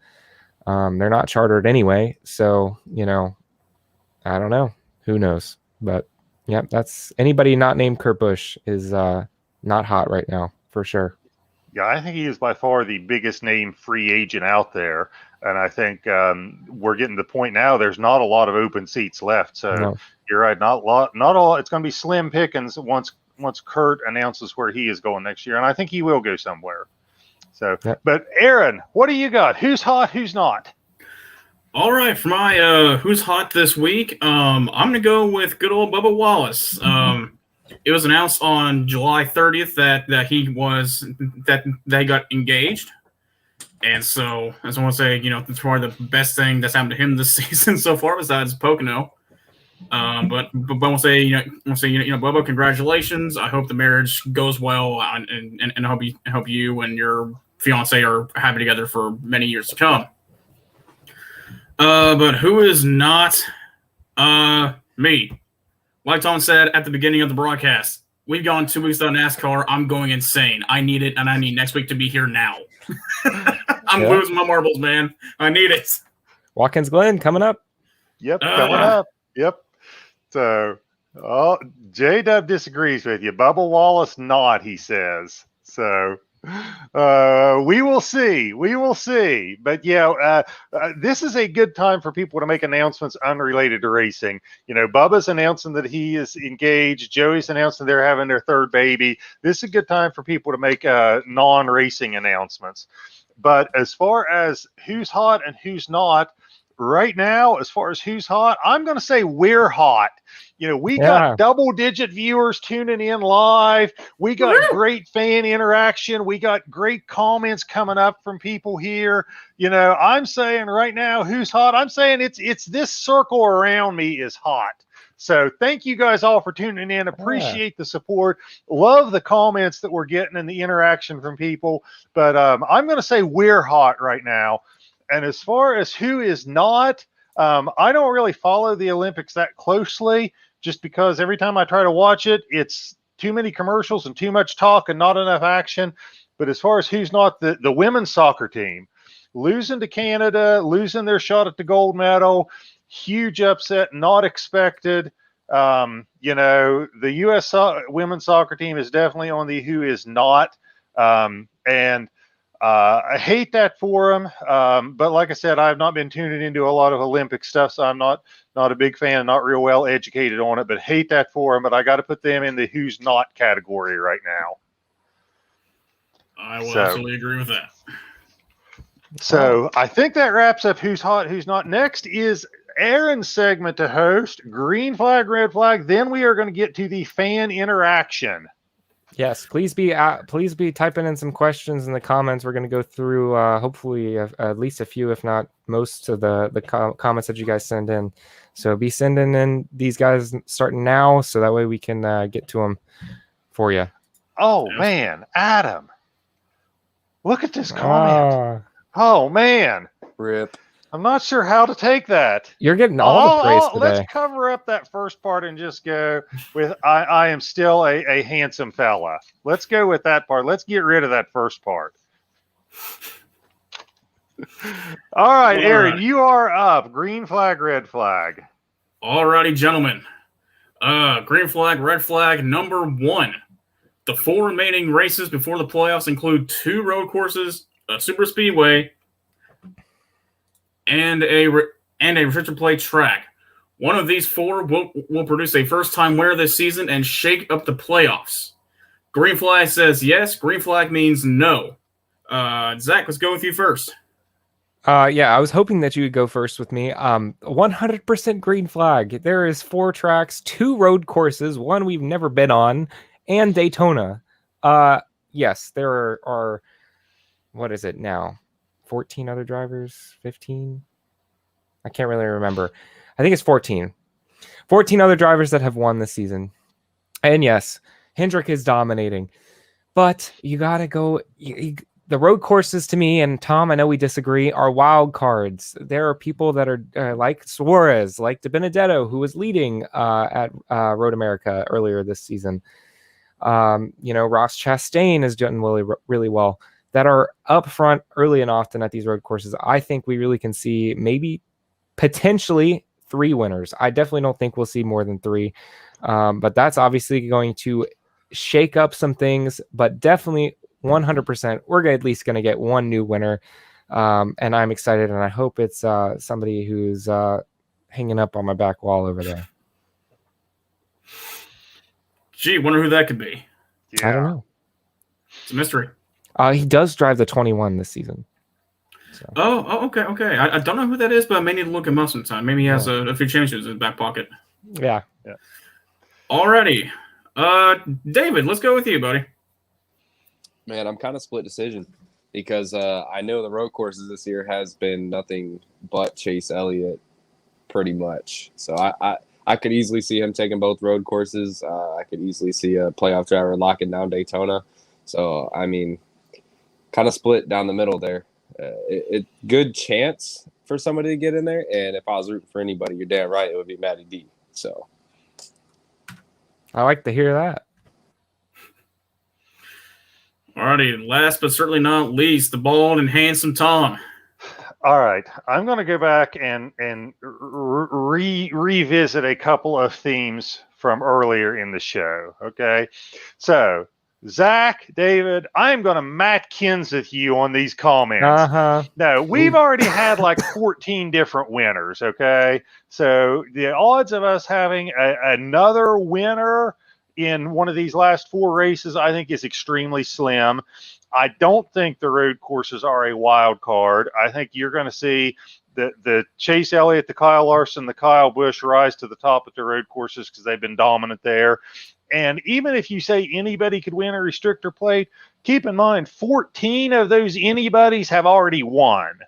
They're not chartered anyway, so I don't know. Who knows? But yeah, that's anybody not named Kurt Busch is not hot right now for sure. Yeah, I think he is by far the biggest name free agent out there. And I think we're getting to the point now, there's not a lot of open seats left. So You're right, not all. It's going to be slim pickings once Kurt announces where he is going next year. And I think he will go somewhere. So, But Aaron, what do you got? Who's hot? Who's not? All right, for my who's hot this week, I'm going to go with good old Bubba Wallace. It was announced on July 30th that he got engaged. And so I just want to say, it's probably the best thing that's happened to him this season so far besides Pocono. But I want to say, Bubba, congratulations. I hope the marriage goes well, and I hope you and your fiance are happy together for many years to come. But who is not me? Like Tom said at the beginning of the broadcast, we've gone 2 weeks without NASCAR. I'm going insane. I need it, and I need next week to be here now. I'm losing my marbles, man. I need it. Watkins Glen coming up. Yep, coming up. Yep. So, J-Dub disagrees with you. Bubba Wallace not, he says. So, we will see. We will see. But yeah, this is a good time for people to make announcements unrelated to racing. Bubba's announcing that he is engaged. Joey's announcing they're having their third baby. This is a good time for people to make non-racing announcements. But as far as who's hot and who's not, right now, as far as who's hot, I'm going to say we're hot. We got double-digit viewers tuning in live. We got great fan interaction. We got great comments coming up from people here. I'm saying right now, who's hot? I'm saying it's this circle around me is hot. So thank you guys all for tuning in. Appreciate the support. Love the comments that we're getting and the interaction from people. But I'm going to say we're hot right now. And as far as who is not, I don't really follow the Olympics that closely, just because every time I try to watch it, it's too many commercials and too much talk and not enough action. But as far as who's not, the women's soccer team, losing to Canada, losing their shot at the gold medal, huge upset, not expected. The U.S. women's soccer team is definitely on the who is not. I hate that for them. But like I said, I've not been tuning into a lot of Olympic stuff, so I'm not a big fan, not real well educated on it, but hate that for them. But I got to put them in the who's not category right now. I will absolutely agree with that. So I think that wraps up who's hot, who's not. Next is Aaron's segment to host, green flag, red flag. Then we are going to get to the fan interaction. Yes, please be typing in some questions in the comments. We're going to go through hopefully at least a few, if not most of the comments that you guys send in. So be sending in these guys starting now, so that way we can get to them for you. Oh man, Adam, look at this comment. Oh man, rip. I'm not sure how to take that. You're getting all the praise today. Let's cover up that first part and just go with I am still a handsome fella. Let's go with that part. Let's get rid of that first part. All right, Aaron, you are up. Green flag, red flag. All righty, gentlemen. Green flag, red flag, number 1. The 4 remaining races before the playoffs include 2 road courses, a super speedway, and a restricted play track. One of these 4 will produce a first-time winner this season and shake up the playoffs. Green flag says yes. Green flag means no. Zach, let's go with you first. Yeah, I was hoping that you would go first with me. 100% green flag. There is 4 tracks, 2 road courses, 1 we've never been on, and Daytona. Yes, there are what is it now? 14 other drivers? 15? I can't really remember. I think it's 14. 14 other drivers that have won this season. And yes, Hendrick is dominating. But you got to go... the road courses to me, and Tom, I know we disagree, are wild cards. There are people that are like Suarez, like DiBenedetto, who was leading at Road America earlier this season. Ross Chastain has done really, really well, that are up front early and often at these road courses. I think we really can see maybe potentially 3 winners. I definitely don't think we'll see more than 3. But that's obviously going to shake up some things, but definitely 100%, we're at least going to get 1 new winner. And I'm excited, and I hope it's somebody who's hanging up on my back wall over there. Gee, wonder who that could be. Yeah. I don't know. It's a mystery. He does drive the 21 this season. So. Oh, okay. I don't know who that is, but I may need to look him up sometime. Maybe he has a few championships in his back pocket. Yeah. Alrighty. David, let's go with you, buddy. Man, I'm kind of split decision because I know the road courses this year has been nothing but Chase Elliott pretty much. So I could easily see him taking both road courses. I could easily see a playoff driver locking down Daytona. So, I mean, kind of split down the middle there. Good chance for somebody to get in there. And if I was rooting for anybody, you're damn right, it would be Matty D. So I like to hear that. Alrighty, last but certainly not least, the bald and handsome Tom. All right, I'm going to go back and revisit a couple of themes from earlier in the show. Okay, so Zach, David, I'm going to Matt Kenseth you on these comments. No, we've already had like 14 different winners. Okay, so the odds of us having another winner in one of these last 4 races, I think, is extremely slim. I don't think the road courses are a wild card. I think you're going to see the Chase Elliott, the Kyle Larson, the Kyle Busch rise to the top at the road courses because they've been dominant there. And even if you say anybody could win a restrictor plate, keep in mind 14 of those anybody's have already won.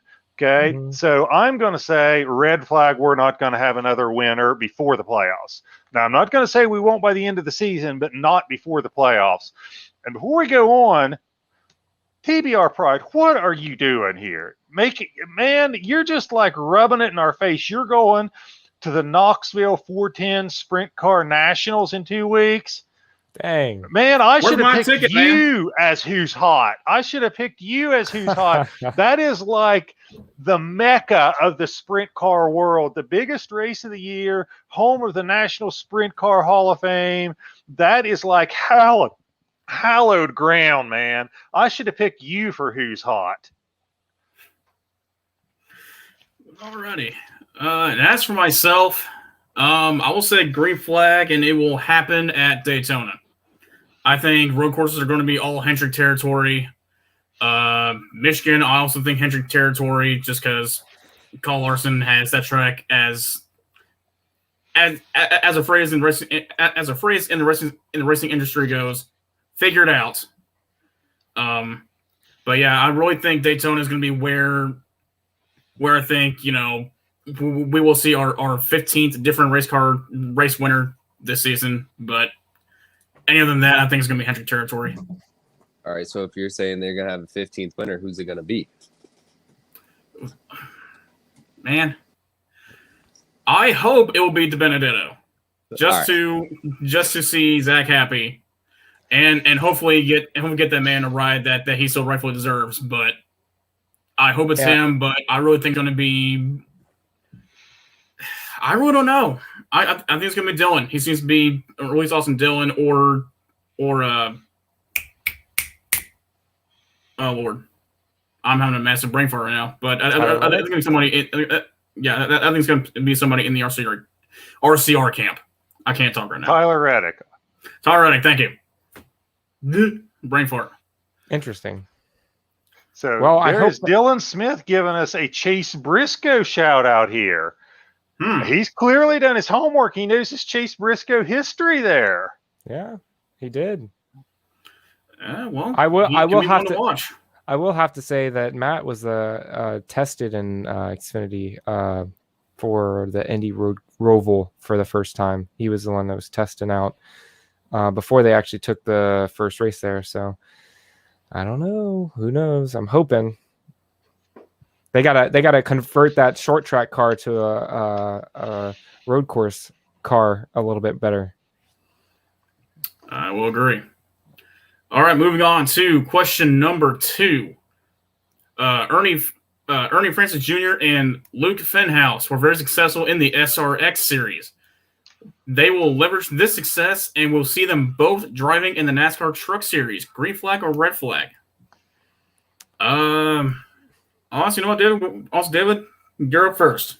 Okay, so I'm going to say red flag, we're not going to have another winner before the playoffs. Now, I'm not going to say we won't by the end of the season, but not before the playoffs. And before we go on, TBR Pride, what are you doing here? Man, you're just like rubbing it in our face. You're going to the Knoxville 410 Sprint Car Nationals in 2 weeks. Dang. Man, I should have picked you as who's hot. I should have picked you as who's hot. That is like the mecca of the sprint car world. The biggest race of the year, home of the National Sprint Car Hall of Fame. That is like hallowed ground, man. I should have picked you for who's hot. Alrighty. And as for myself, I will say green flag, and it will happen at Daytona. I think road courses are going to be all Hendrick territory. Michigan, I also think Hendrick territory, just because Kyle Larson has that track as a phrase in the racing industry goes, figured out. But yeah, I really think Daytona is going to be where I think, we will see our 15th different race winner this season. But any other than that, I think it's going to be Hendrick territory. All right, so if you're saying they're going to have a 15th winner, who's it going to be? Man, I hope it will be DiBenedetto, just to see Zach happy, and hopefully get that man a ride that he so rightfully deserves. But I hope it's him. But I really think going to be. I really don't know. I think it's going to be Dylan. He seems to be really awesome. Dylan or oh Lord, I'm having a massive brain fart right now. But I think it's going to be somebody. I think it's going to be somebody in the RCR camp. I can't talk right now. Tyler Reddick. Thank you. Brain fart. Interesting. So there's Dylan Smith giving us a Chase Briscoe shout out here. He's clearly done his homework. He knows his Chase Briscoe history there. Yeah, he did. Well, I will have to watch. I will have to say that Matt was tested in Xfinity for the Indy Roval for the first time. He was the one that was testing out before they actually took the first race there. So I don't know. Who knows? I'm hoping they gotta convert that short track car to a road course car a little bit better. I will agree. All right, moving on to question number 2. Ernie Francis Jr. and Luke Fenhouse were very successful in the SRX series. They will leverage this success, and we'll see them both driving in the NASCAR Truck Series. Green flag or red flag? Honestly, you know what, David? You're up first.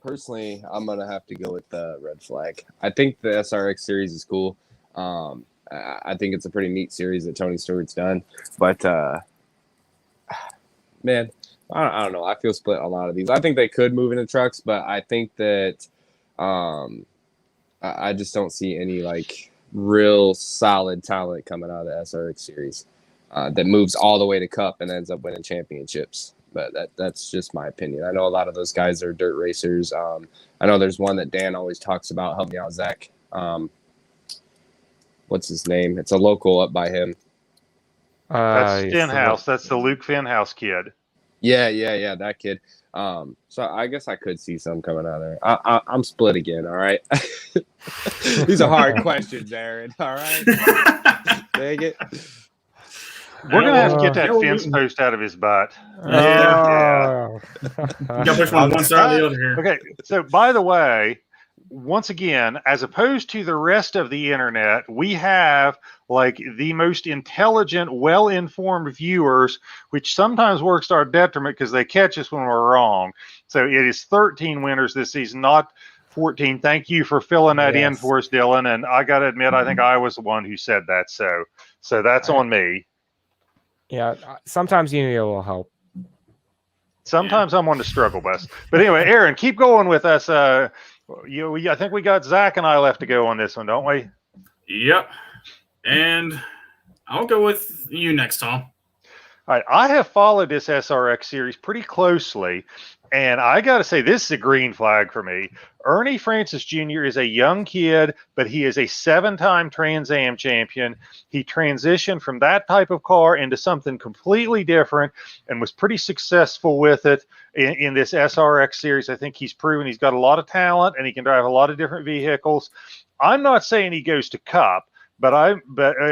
Personally, I'm gonna have to go with the red flag. I think the SRX series is cool. I think it's a pretty neat series that Tony Stewart's done. But man, I don't know. I feel split on a lot of these. I think they could move into trucks, but I think that I just don't see any like real solid talent coming out of the SRX series that moves all the way to Cup and ends up winning championships. But that's just my opinion. I know a lot of those guys are dirt racers. I know there's one that Dan always talks about. Help me out, Zach. What's his name? It's a local up by him. That's Stenhouse. That's the Luke Fenhouse kid. Yeah, that kid. So I guess I could see some coming out of there. I'm split again, all right? These are hard questions, Aaron, all right? Dang it. We're going to have to get that fence post out of his butt. Yeah. You got to push one side or the other here. Okay, so by the way, once again, as opposed to the rest of the internet, we have like the most intelligent, well-informed viewers, which sometimes works to our detriment because they catch us when we're wrong. So it is 13 winners this season, not 14. Thank you for filling that in for us, Dylan. And I got to admit, I think I was the one who said that. So that's on me. Yeah, sometimes you need a little help. Sometimes I'm on the struggle bus. But anyway, Aaron, keep going with us. I think we got Zach and I left to go on this one, don't we? Yep. And I'll go with you next, Tom. All right. I have followed this SRX series pretty closely, and I got to say, this is a green flag for me. Ernie Francis Jr. is a young kid, but he is a 7-time Trans Am champion. He transitioned from that type of car into something completely different and was pretty successful with it in this SRX series. I think he's proven he's got a lot of talent and he can drive a lot of different vehicles. I'm not saying he goes to Cup, but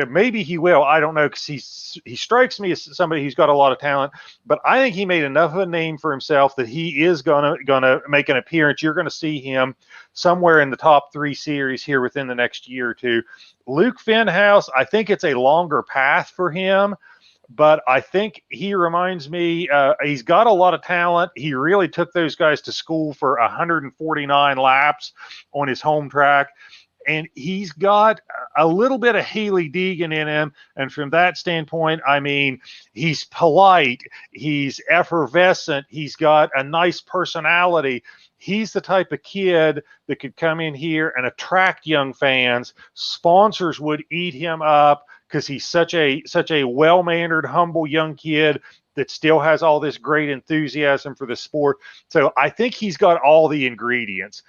maybe he will. I don't know, because he strikes me as somebody who's got a lot of talent. But I think he made enough of a name for himself that he is gonna make an appearance. You're gonna see him somewhere in the top 3 series here within the next year or two. Luke Fenhouse, I think it's a longer path for him, but I think he reminds me. He's got a lot of talent. He really took those guys to school for 149 laps on his home track. And he's got a little bit of Haley Deegan in him. And from that standpoint, I mean, he's polite. He's effervescent. He's got a nice personality. He's the type of kid that could come in here and attract young fans. Sponsors would eat him up because he's such a well-mannered, humble young kid that still has all this great enthusiasm for the sport. So I think he's got all the ingredients.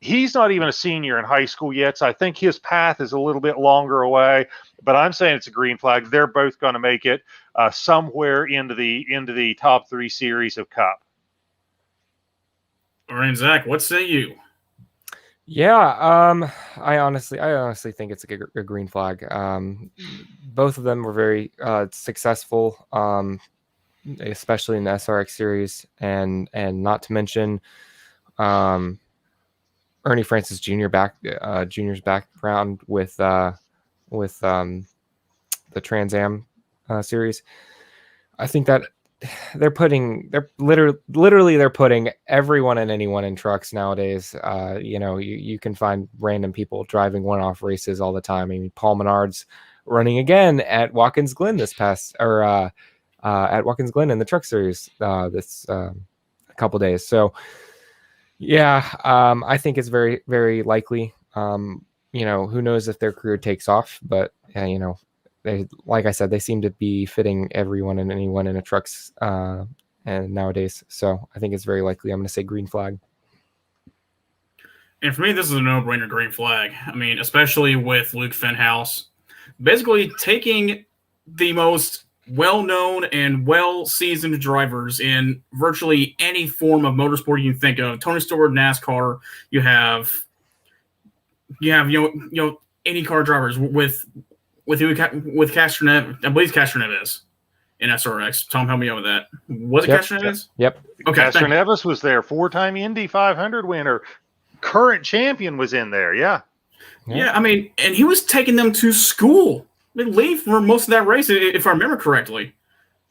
he's not even a senior in high school yet, so I think his path is a little bit longer away. But I'm saying it's a green flag. They're both going to make it somewhere into the top 3 series of Cup. All right, Zach, what say you? Yeah, I honestly think it's a green flag. Both of them were very successful, especially in the SRX series, and not to mention Ernie Francis Jr.'s background with the Trans Am series. I think that they're putting everyone and anyone in trucks nowadays. You can find random people driving one-off races all the time. I mean, Paul Menard's running again at Watkins Glen at Watkins Glen in the truck series this a couple days. So yeah, I think it's very, very likely. Who knows if their career takes off, but they, like I said, they seem to be fitting everyone and anyone in a trucks and nowadays. So I think it's very likely. I'm going to say green flag. And for me, this is a no-brainer green flag. I mean, especially with Luke Fenhouse, basically taking the most well-known and well-seasoned drivers in virtually any form of motorsport you can think of. Tony Stewart, NASCAR. You have IndyCar drivers with Castroneves. I believe Castroneves in SRX. Tom, help me out with that. Was it Castroneves? Yep. Okay. Castroneves was there. 4-time Indy 500 winner. Current champion was in there. Yeah. Yeah. I mean, and he was taking them to school. They leave for most of that race, if I remember correctly.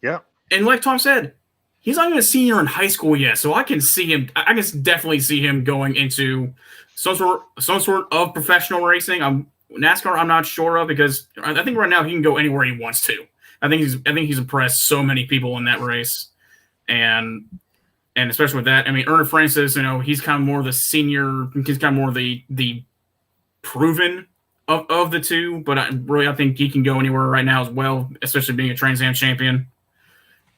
Yeah. And like Tom said, he's not even a senior in high school yet, so I can see him. I can definitely see him going into some sort of professional racing. NASCAR, I'm not sure of, because I think right now he can go anywhere he wants to. I think he's impressed so many people in that race, and especially with that, I mean, Ernie Francis, he's kind of more the senior. He's kind of more the proven of the two, but I think he can go anywhere right now as well, especially being a Trans Am champion.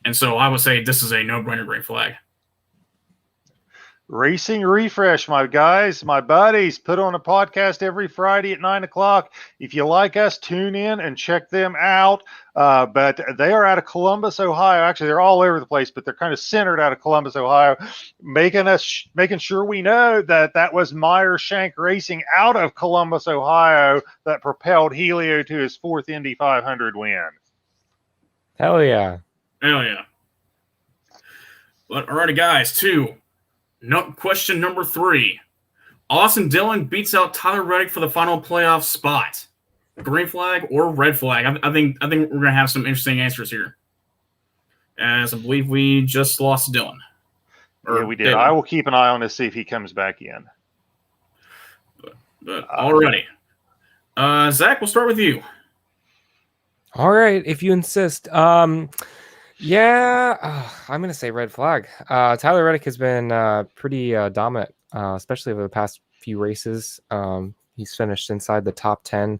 And so I would say this is a no-brainer green flag. Racing Refresh, my guys, my buddies, put on a podcast every Friday at 9 o'clock. If you like us, tune in and check them out. But they are out of Columbus, Ohio. Actually, they're all over the place, but they're kind of centered out of Columbus, Ohio, making sure we know that was Meyer Shank Racing out of Columbus, Ohio, that propelled Helio to his 4th Indy 500 win. Hell yeah. Hell yeah. But alrighty, guys, question number 3. Austin Dillon beats out Tyler Reddick for the final playoff spot. Green flag or red flag? I think we're going to have some interesting answers here, as I believe we just lost Dillon. Yeah, we did. David. I will keep an eye on this, see if he comes back in. But alrighty. Zach, we'll start with you. All right, if you insist. Yeah, I'm going to say red flag. Tyler Reddick has been pretty dominant, especially over the past few races. He's finished inside the top 10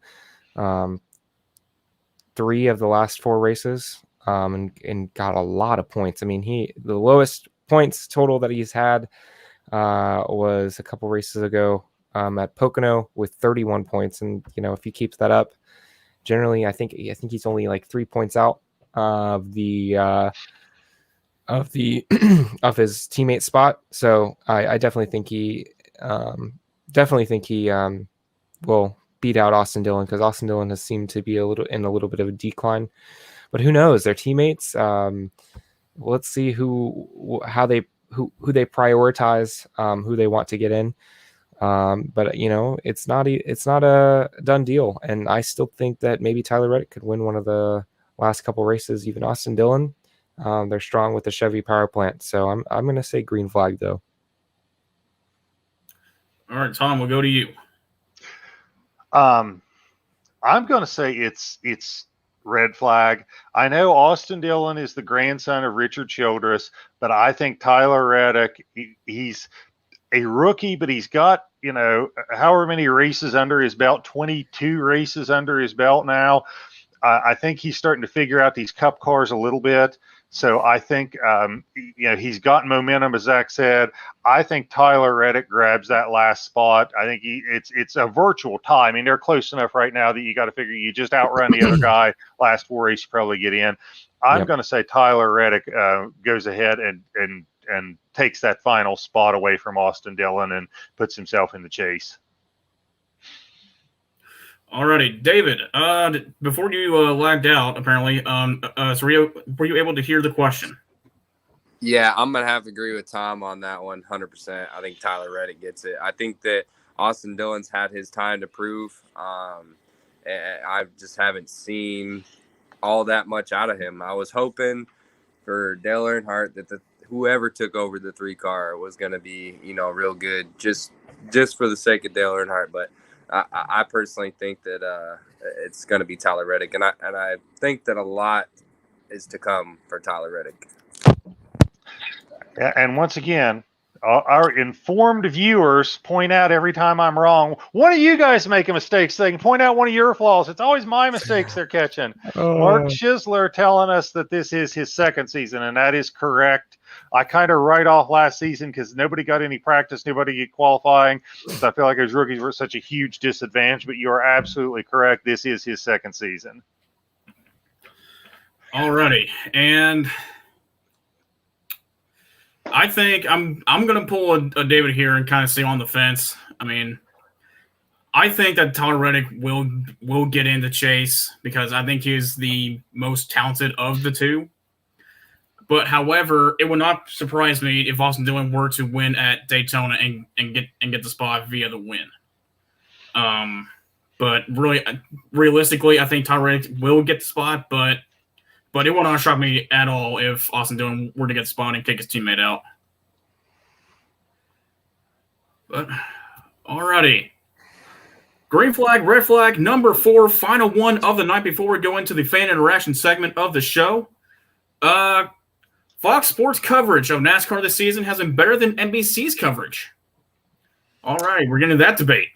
3 of the last 4 races, and got a lot of points. I mean, the lowest points total that he's had was a couple races ago at Pocono with 31 points. And, if he keeps that up, generally, I think he's only like 3 points out of his teammate spot. So I definitely think he will beat out Austin Dillon, because Austin Dillon has seemed to be a little bit of a decline. But who knows? Their teammates. Let's see who they prioritize, who they want to get in. But it's not a done deal, and I still think that maybe Tyler Reddick could win one of the last couple races. Even Austin Dillon, they're strong with the Chevy power plant. So I'm going to say green flag, though. All right, Tom, we'll go to you. I'm going to say it's red flag. I know Austin Dillon is the grandson of Richard Childress, but I think Tyler Reddick, he's a rookie, but he's got, however many races under his belt, 22 races under his belt now. I think he's starting to figure out these Cup cars a little bit. So I think, he's got momentum, as Zach said. I think Tyler Reddick grabs that last spot. I think it's a virtual tie. I mean, they're close enough right now that you got to figure you just outrun the other guy. Last 4 races, you probably get in. I'm going to say Tyler Reddick goes ahead and takes that final spot away from Austin Dillon and puts himself in the chase. Alrighty, David. Before you lagged out, apparently, so were you able to hear the question? Yeah, I'm going to have to agree with Tom on that one 100%. I think Tyler Reddick gets it. I think that Austin Dillon's had his time to prove. And I just haven't seen all that much out of him. I was hoping for Dale Earnhardt that whoever took over the 3 car was going to be, real good just for the sake of Dale Earnhardt. But I personally think that it's going to be Tyler Reddick, and I think that a lot is to come for Tyler Reddick. Yeah, and once again, our informed viewers point out every time I'm wrong. One of you guys make a mistake, so they can point out one of your flaws. It's always my mistakes they're catching. Mark Schisler telling us that this is his second season, and that is correct. I kind of write off last season because nobody got any practice, nobody get qualifying. So I feel like his rookies were at such a huge disadvantage, but you are absolutely correct. This is his second season. Alrighty, and I think I'm going to pull a David here and kind of stay on the fence. I mean, I think that Tyler Reddick will get in the chase because I think he's the most talented of the two. But however, it would not surprise me if Austin Dillon were to win at Daytona and get the spot via the win. But really, realistically, I think Tyler Reddick will get the spot, but it will not shock me at all if Austin Dillon were to get the spot and kick his teammate out. But alrighty. Green flag, red flag, number 4, final one of the night before we go into the fan interaction segment of the show. Fox Sports coverage of NASCAR this season has been better than NBC's coverage. All right, we're getting to that debate.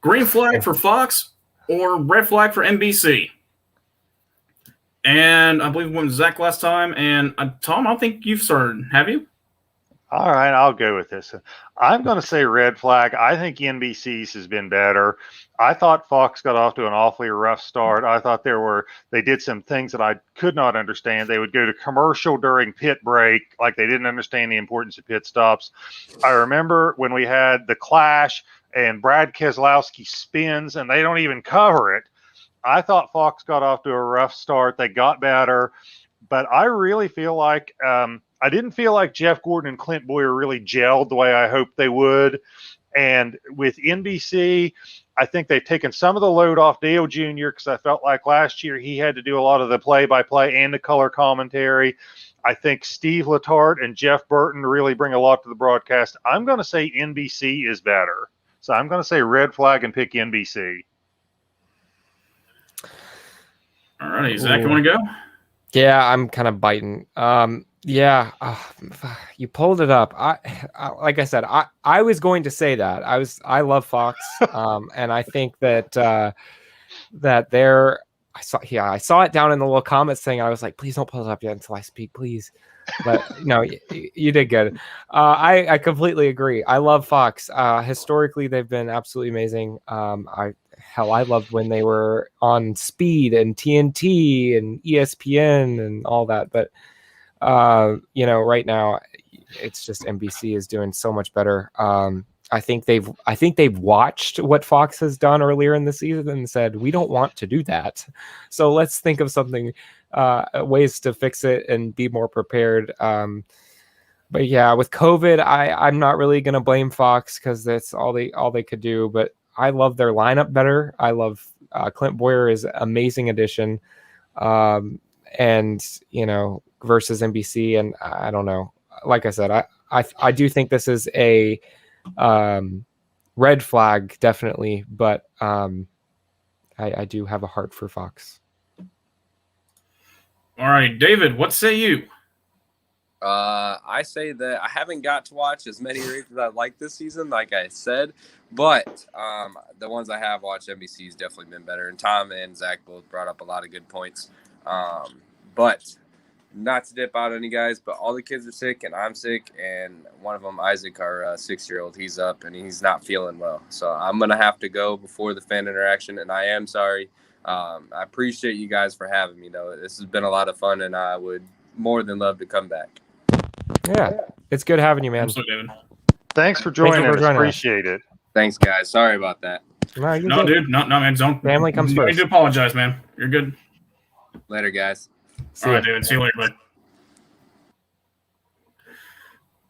Green flag for Fox or red flag for NBC? And I believe we went with Zach last time. And Tom, I don't think you've started, have you? All right, I'll go with this. I'm going to say red flag. I think NBC's has been better. I thought Fox got off to an awfully rough start. I thought they did some things that I could not understand. They would go to commercial during pit break, like they didn't understand the importance of pit stops. I remember when we had the clash and Brad Keselowski spins and they don't even cover it. I thought Fox got off to a rough start. They got better, but I really feel like I didn't feel like Jeff Gordon and Clint Boyer really gelled the way I hoped they would. And with NBC, I think they've taken some of the load off Dale Jr. because I felt like last year he had to do a lot of the play-by-play and the color commentary. I think Steve Letarte and Jeff Burton really bring a lot to the broadcast. I'm going to say NBC is better. So I'm going to say red flag and pick NBC. All right, Zach, you want to go? Yeah, I'm kind of biting. Yeah, you pulled it up. I like I said, I was going to say that. I love Fox, and I think that I saw it down in the little comments thing. I was like, please don't pull it up yet until I speak, please. But no, you did good. I completely agree. I love Fox. Historically, they've been absolutely amazing. I loved when they were on Speed and TNT and ESPN and all that. But right now it's just NBC is doing so much better. I think they've watched what Fox has done earlier in the season and said, we don't want to do that. So let's think of something, ways to fix it and be more prepared. But yeah, with COVID, I'm not really going to blame Fox because that's all they could do. But I love their lineup better. I love Clint Boyer is an amazing addition. And versus NBC, and I don't know. Like I said, I do think this is a red flag, definitely, but I do have a heart for Fox. All right, David, what say you? I say that I haven't got to watch as many races as I'd like this season, like I said, but the ones I have watched, NBC's definitely been better. And Tom and Zach both brought up a lot of good points. But not to dip out on you guys, but all the kids are sick, and I'm sick, and one of them, Isaac, our 6-year-old, he's up, and he's not feeling well. So I'm going to have to go before the fan interaction, and I am sorry. I appreciate you guys for having me, though. This has been a lot of fun, and I would more than love to come back. Yeah, it's good having you, man. Absolutely, David. Thanks for joining us. joining us. Appreciate it. Thanks, guys. Sorry about that. No, you're No, good. dude. No, man. Don't. Family comes You first. need to apologize, man. You're good. Later, guys. See All ya. right, David. See you later, bud.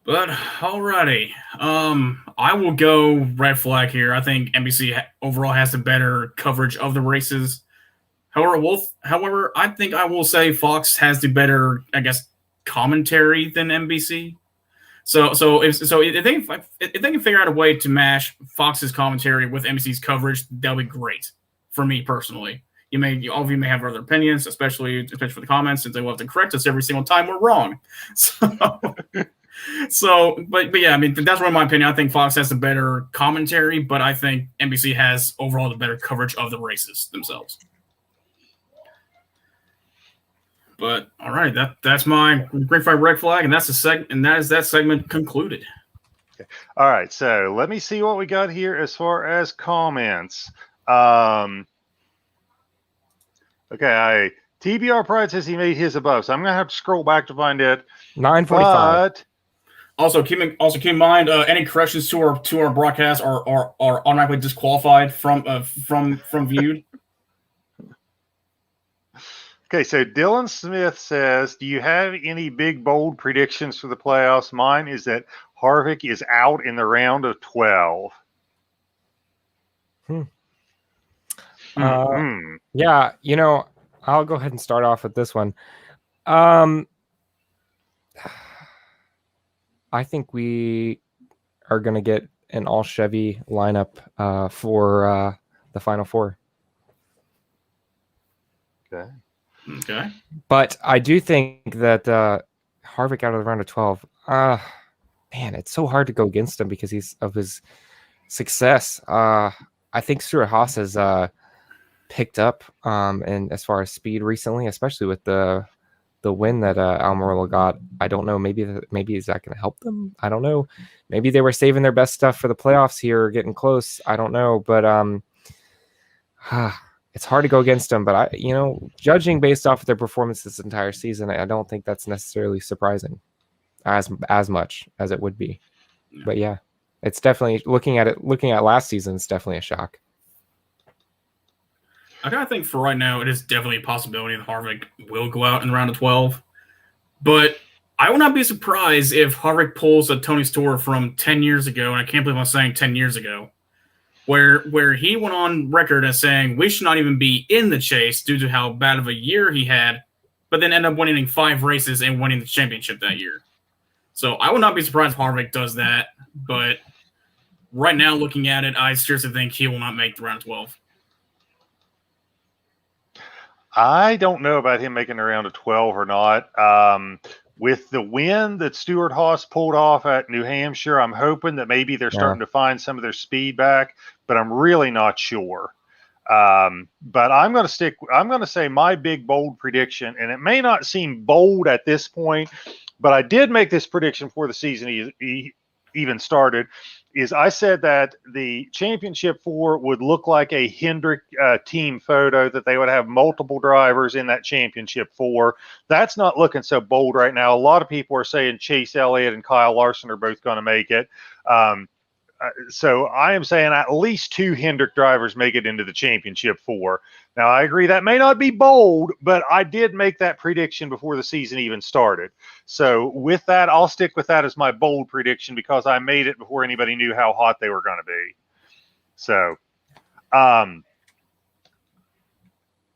But alrighty, I will go red flag here. I think NBC overall has the better coverage of the races. However, I think I will say Fox has the better, I guess, commentary than NBC. So if they can figure out a way to mash Fox's commentary with NBC's coverage, that'll be great for me personally. All of you may have other opinions, especially for the comments, since they will have to correct us every single time we're wrong. But yeah, I mean, that's one of my opinion. I think Fox has the better commentary, but I think NBC has overall the better coverage of the races themselves. But all right, that's my green flag, red flag, and that's that segment concluded. Okay. All right, so let me see what we got here as far as comments. Okay, TBR Pride says he made his above, so I'm gonna have to scroll back to find it. 9:45. But Also, keep in mind any corrections to our broadcast are automatically disqualified from viewed. okay, so Dylan Smith says, "Do you have any big bold predictions for the playoffs?" Mine is that Harvick is out in the round of 12. Yeah, I'll go ahead and start off with this one. I think we are going to get an all Chevy lineup for the Final Four. Okay. But I do think that Harvick out of the round of 12, man, it's so hard to go against him because of his success. I think Stuart Haas has picked up and as far as speed recently, especially with the win that Almirola got. I don't know. Maybe is that going to help them? I don't know. Maybe they were saving their best stuff for the playoffs here, getting close. I don't know, but it's hard to go against them. But judging based off of their performance this entire season, I don't think that's necessarily surprising as much as it would be. Yeah. But yeah, it's definitely looking at last season, it's definitely a shock. I kind of think for right now, it is definitely a possibility that Harvick will go out in the round of 12. But I would not be surprised if Harvick pulls a Tony Stewart from 10 years ago, and I can't believe I'm saying 10 years ago, where he went on record as saying we should not even be in the chase due to how bad of a year he had, but then end up winning 5 races and winning the championship that year. So I would not be surprised if Harvick does that. But right now, looking at it, I seriously think he will not make the round of 12. I don't know about him making a round of 12 or not. With the win that Stuart Haas pulled off at New Hampshire, I'm hoping that maybe they're starting to find some of their speed back, but I'm really not sure. But I'm going to say my big bold prediction, and it may not seem bold at this point, but I did make this prediction before the season even started, is I said that the championship 4 would look like a Hendrick team photo, that they would have multiple drivers in that championship 4. That's not looking so bold right now. A lot of people are saying Chase Elliott and Kyle Larson are both going to make it. So I am saying at least 2 Hendrick drivers make it into the championship 4. Now, I agree that may not be bold, but I did make that prediction before the season even started. So with that, I'll stick with that as my bold prediction because I made it before anybody knew how hot they were going to be. So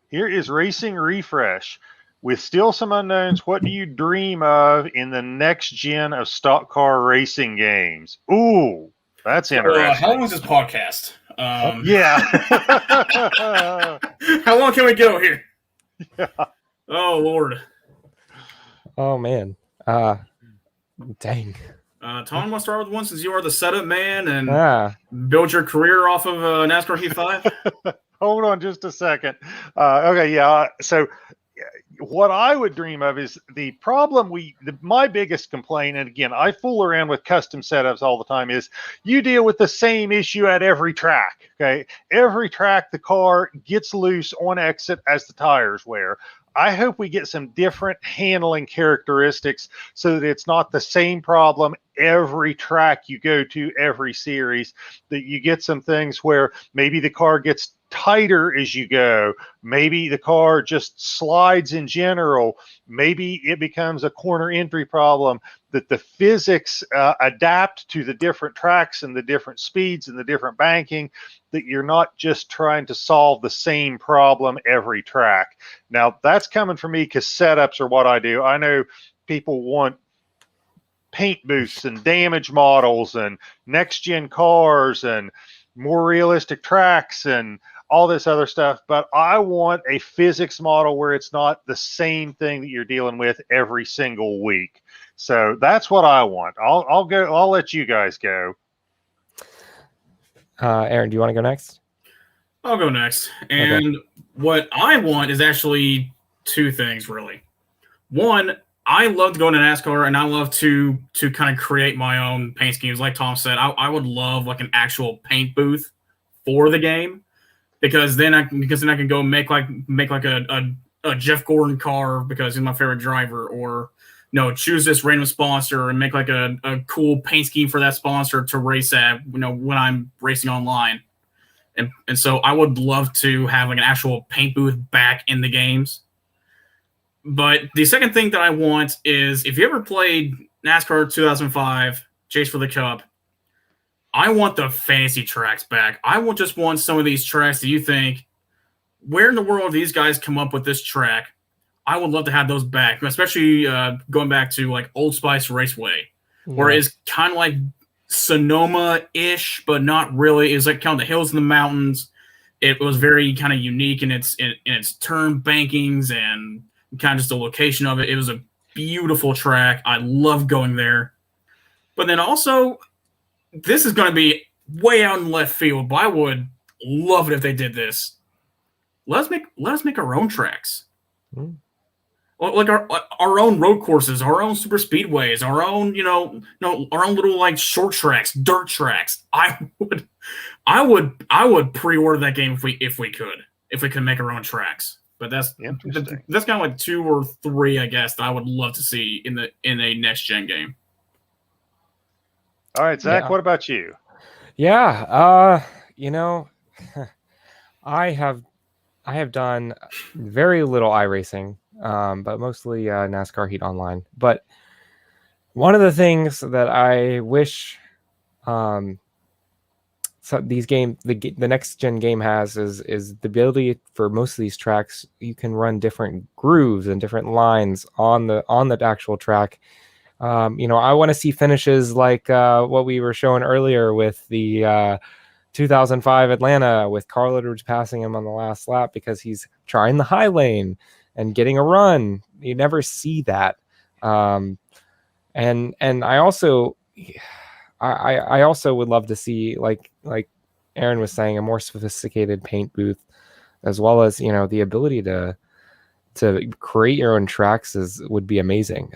here is Racing Refresh. With still some unknowns, what do you dream of in the next gen of stock car racing games? Ooh, that's interesting. How long is this podcast? Yeah. How long can we go here? Yeah. Oh, Lord. Oh, man. Dang. Tom, want to start with one since you are the setup man and build your career off of NASCAR Heat 5? Hold on just a second. Okay, yeah. So what I would dream of is the problem my biggest complaint, and again, I fool around with custom setups all the time, is you deal with the same issue at every track. Okay. Every track, the car gets loose on exit as the tires wear. I hope we get some different handling characteristics so that it's not the same problem every track you go to, every series, that you get some things where maybe the car gets tighter as you go. Maybe the car just slides in general. Maybe it becomes a corner entry problem, that the physics adapt to the different tracks and the different speeds and the different banking, that you're not just trying to solve the same problem every track. Now, that's coming from me because setups are what I do. I know people want paint booths and damage models and next-gen cars and more realistic tracks and all this other stuff, but I want a physics model where it's not the same thing that you're dealing with every single week. So that's what I want. I'll let you guys go. Aaron, do you want to go next? I'll go next. And what I want is actually two things, really. One, I love to go into NASCAR, and I love to kind of create my own paint schemes. Like Tom said, I would love like an actual paint booth for the game, because then I can go make like a Jeff Gordon car because he's my favorite driver, or choose this random sponsor and make like a cool paint scheme for that sponsor to race at, when I'm racing online. And so I would love to have like an actual paint booth back in the games. But the second thing that I want is, if you ever played NASCAR 2005 Chase for the Cup, I want the fantasy tracks back. I will just want some of these tracks that you think, where in the world do these guys come up with this track? I would love to have those back, especially going back to like Old Spice Raceway, where it's kind of like Sonoma-ish, but not really. It's like kind of the hills and the mountains. It was very kind of unique in its turn bankings and kind of just the location of it. It was a beautiful track. I love going there. But then also, this is going to be way out in left field, but I would love it if they did this. Let us make our own tracks. Like our own road courses, our own super speedways, our own, our own little like short tracks, dirt tracks. I would pre-order that game if we could make our own tracks. But that's kind of like 2 or 3, I guess, that I would love to see in a next gen game. All right, Zach, what about you? Yeah, I have done very little iRacing, but mostly NASCAR Heat Online. But one of the things that I wish the next gen game has is the ability for most of these tracks, you can run different grooves and different lines on the actual track. I want to see finishes like what we were showing earlier with the 2005 Atlanta, with Carl Edwards passing him on the last lap because he's trying the high lane and getting a run. You never see that. And I also would love to see, like Aaron was saying, a more sophisticated paint booth, as well as, the ability to create your own tracks would be amazing.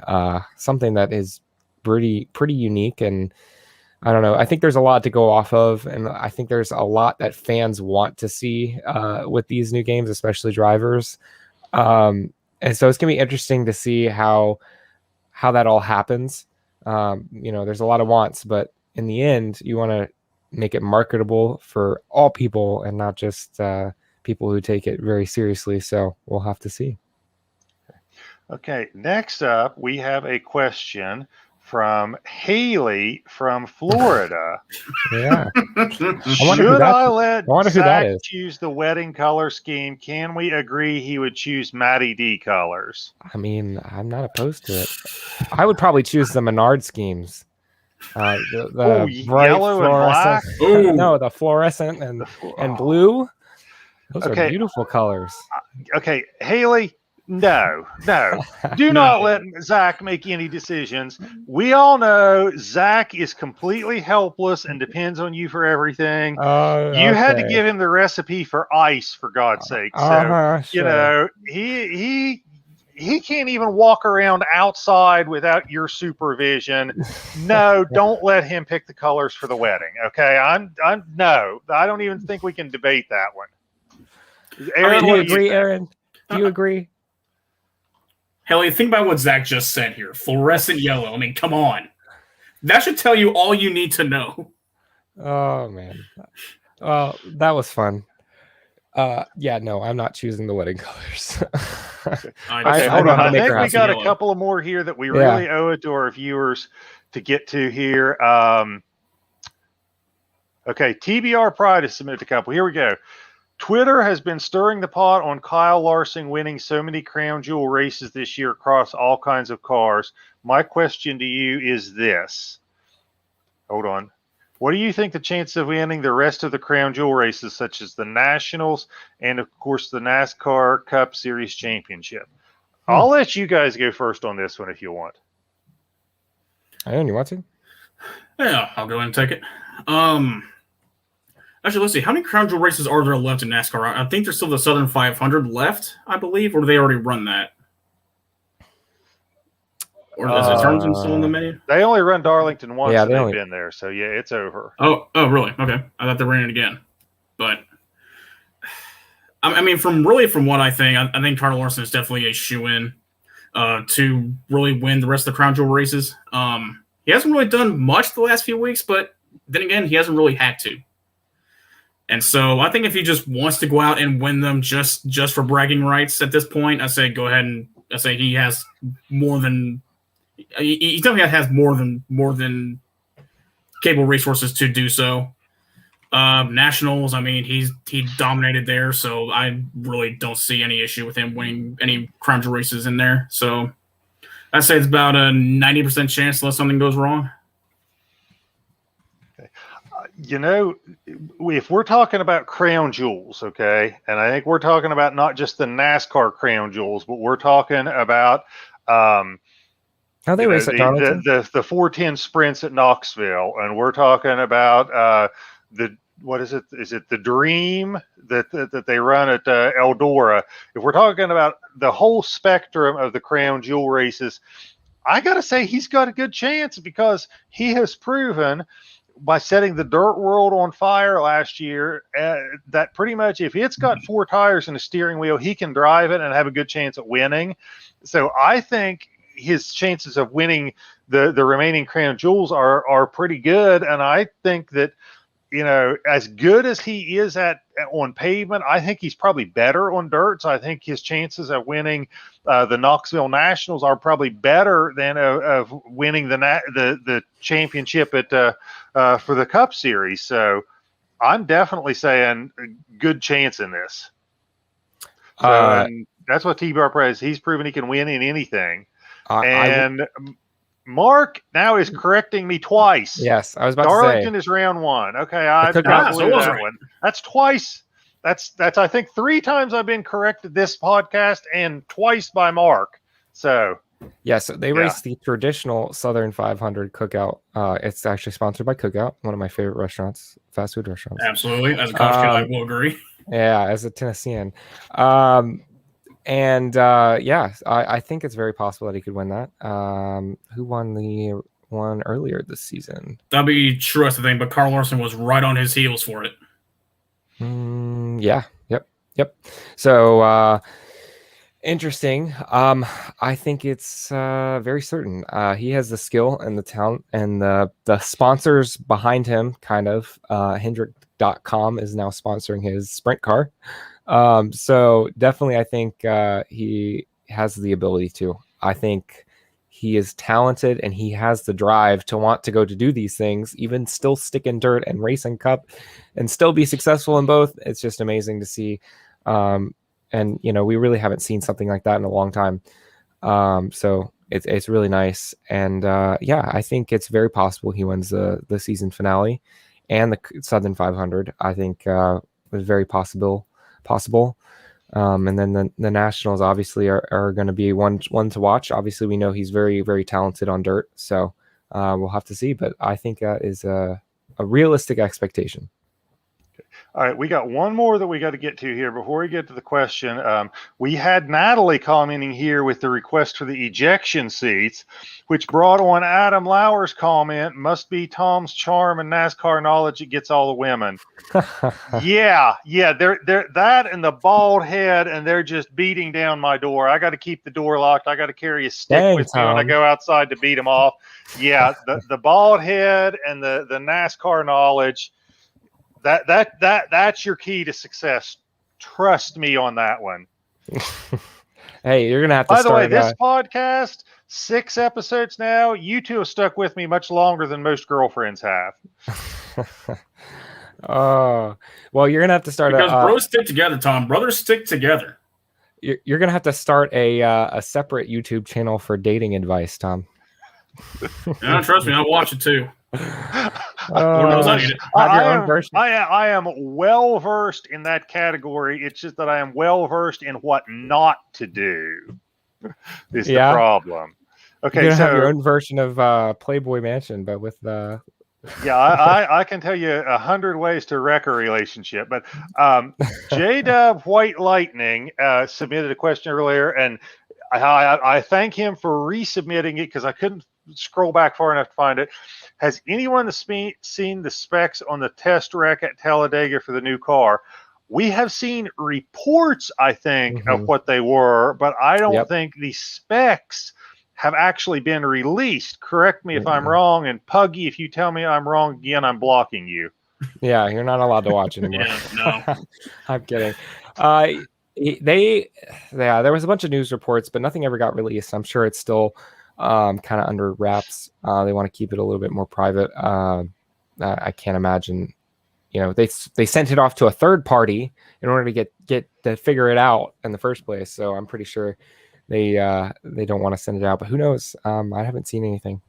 Something that is pretty unique, and I don't know. I think there's a lot to go off of, and I think there's a lot that fans want to see with these new games, especially drivers. And so it's gonna be interesting to see how that all happens. There's a lot of wants, but in the end, you want to make it marketable for all people and not just people who take it very seriously. So we'll have to see. Okay, next up, we have a question from Haley from Florida. Yeah. Should I let Zach choose the wedding color scheme? Can we agree he would choose Matty D colors? I mean, I'm not opposed to it. I would probably choose the Menard schemes. The bright yellow and black? No, the fluorescent and blue. Those are beautiful colors. Okay, Haley, no. Do not let Zach make any decisions. We all know Zach is completely helpless and depends on you for everything. You had to give him the recipe for ice, for God's sake. So, sure. he he can't even walk around outside without your supervision. No, don't let him pick the colors for the wedding. Okay, no, I don't even think we can debate that one. Aaron, Do you what agree, think? Aaron? Do you agree? Haley, think about what Zach just said here. Fluorescent yellow. I mean, come on. That should tell you all you need to know. Oh man. Well, that was fun. Yeah, no, I'm not choosing the wedding colors. Okay, hold on. I think we got a couple of more here that we really owe it to our viewers to get to here. Okay, TBR Pride has submitted a couple. Here we go. Twitter has been stirring the pot on Kyle Larson winning so many crown jewel races this year across all kinds of cars. My question to you is this. Hold on. What do you think the chances of winning the rest of the crown jewel races, such as the Nationals and, of course, the NASCAR Cup Series Championship? I'll let you guys go first on this one if you want. Aaron, you want to? Yeah, I'll go ahead and take it. Actually, let's see. How many crown jewel races are there left in NASCAR? I think there's still the Southern 500 left, I believe, or do they already run that? Or is it Darlington still in the menu? They only run Darlington once, and they've been there, so yeah, it's over. Oh, really? Okay, I thought they ran it again, but I mean, from what I think Kyle Larson is definitely a shoo-in to really win the rest of the crown jewel races. He hasn't really done much the last few weeks, but then again, he hasn't really had to. And so I think if he just wants to go out and win them just for bragging rights at this point, I say go ahead and I say he has more than. He definitely has more than capable resources to do so. Nationals, I mean, he dominated there, so I really don't see any issue with him winning any crown jewel races in there. So I'd say it's about a 90% chance unless something goes wrong. Okay. If we're talking about crown jewels, okay, and I think we're talking about not just the NASCAR crown jewels, but we're talking about How they race at Darlington? The 410 sprints at Knoxville, and we're talking about what is it? Is it the Dream that they run at Eldora? If we're talking about the whole spectrum of the crown jewel races, I got to say he's got a good chance because he has proven by setting the dirt world on fire last year that pretty much if it's got four tires and a steering wheel, he can drive it and have a good chance at winning. So I think his chances of winning the remaining crown jewels are pretty good. And I think that, as good as he is on pavement, I think he's probably better on dirt. So I think his chances of winning the Knoxville Nationals are probably better than of winning the championship for the Cup Series. So I'm definitely saying a good chance in this. So, and that's what T-Bar Perez, he's proven he can win in anything. Mark now is correcting me twice. Yes, I was about Darlington to say. is round one. Okay, I believe that one. That's twice. That's I think 3 times I've been corrected this podcast and twice by Mark. So yes, they race the traditional Southern 500 Cookout. It's actually sponsored by Cookout, one of my favorite restaurants, fast food restaurants. Absolutely, as a college kid, I will agree. Yeah, as a Tennessean. I think it's very possible that he could win that. Who won the one earlier this season? That'd be true, that's the thing, but Kyle Larson was right on his heels for it. Yeah. Yep. So, interesting. I think it's very certain. He has the skill and the talent and the sponsors behind him, kind of. Hendrick.com is now sponsoring his sprint car. So definitely I think he has the ability to. I think he is talented and he has the drive to want to go to do these things, even still stick in dirt and race in cup and still be successful in both. It's just amazing to see. And we really haven't seen something like that in a long time. So it's really nice. And I think it's very possible he wins the season finale and the Southern 500. I think was very possible. And then the Nationals obviously are going to be one to watch. Obviously, we know he's very, very talented on dirt. So we'll have to see. But I think that is a realistic expectation. All right, we got one more that we got to get to here before we get to the question. We had Natalie commenting here with the request for the ejection seats, which brought on Adam Lauer's comment, must be Tom's charm and NASCAR knowledge that gets all the women. Yeah, they're that and the bald head, and they're just beating down my door. I got to keep the door locked. I got to carry a stick with me when I go outside to beat them off. Yeah, the bald head and the NASCAR knowledge. That's your key to success. Trust me on that one. Hey, you're gonna have to. By the way, this podcast, 6 episodes now. You two have stuck with me much longer than most girlfriends have. Oh, well, you're gonna have to start because bros stick together, Tom. Brothers stick together. You're gonna have to start a separate YouTube channel for dating advice, Tom. Yeah, trust me, I'll watch it too. I am well versed in that category. It's just that I am well versed in what not to do. Is the problem. Okay, you're gonna so have your own version of Playboy Mansion, but with I can tell you 100 ways to wreck a relationship. But J-Dub White Lightning submitted a question earlier, and I thank him for resubmitting it because I couldn't scroll back far enough to find it. Has anyone seen the specs on the test wreck at Talladega for the new car? We have seen reports, I think, of what they were, but I don't think the specs have actually been released. Correct me if I'm wrong, and Puggy, if you tell me I'm wrong again, I'm blocking you. Yeah, you're not allowed to watch anymore. No. I'm kidding. There was a bunch of news reports, but nothing ever got released. I'm sure it's still kind of under wraps. They want to keep it a little bit more private. I can't imagine, they sent it off to a third party in order to get to figure it out in the first place. So I'm pretty sure they don't want to send it out, but who knows? I haven't seen anything.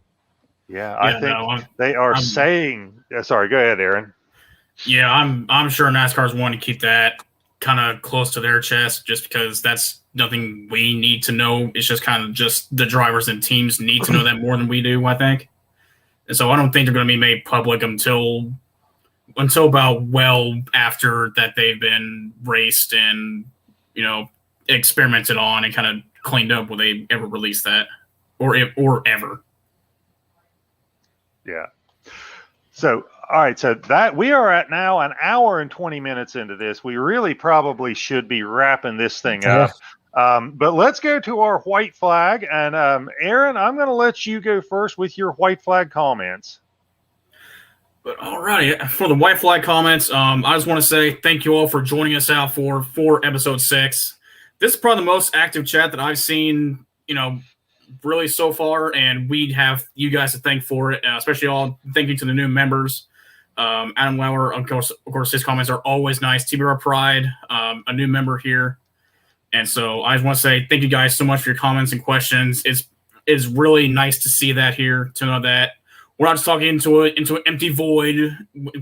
I think they are saying. Sorry, go ahead, Aaron. Yeah, I'm sure NASCAR's wanting to keep that kind of close to their chest, just because that's nothing we need to know. It's just kind of just the drivers and teams need to know that more than we do, I think. And so I don't think they're going to be made public until about well after that they've been raced and experimented on and kind of cleaned up when they ever release that or ever. Yeah. So, all right. So that we are at now an hour and 20 minutes into this. We really probably should be wrapping this thing up. But let's go to our white flag. And Aaron, I'm going to let you go first with your white flag comments. But all right, for the white flag comments, I just want to say thank you all for joining us out for episode 6. This is probably the most active chat that I've seen, really so far, and we have you guys to thank for it, especially all thank you to the new members. Adam Lauer, of course, his comments are always nice. TBR Pride, a new member here. And so I just want to say thank you guys so much for your comments and questions. It's really nice to see that here, to know that we're not just talking into an empty void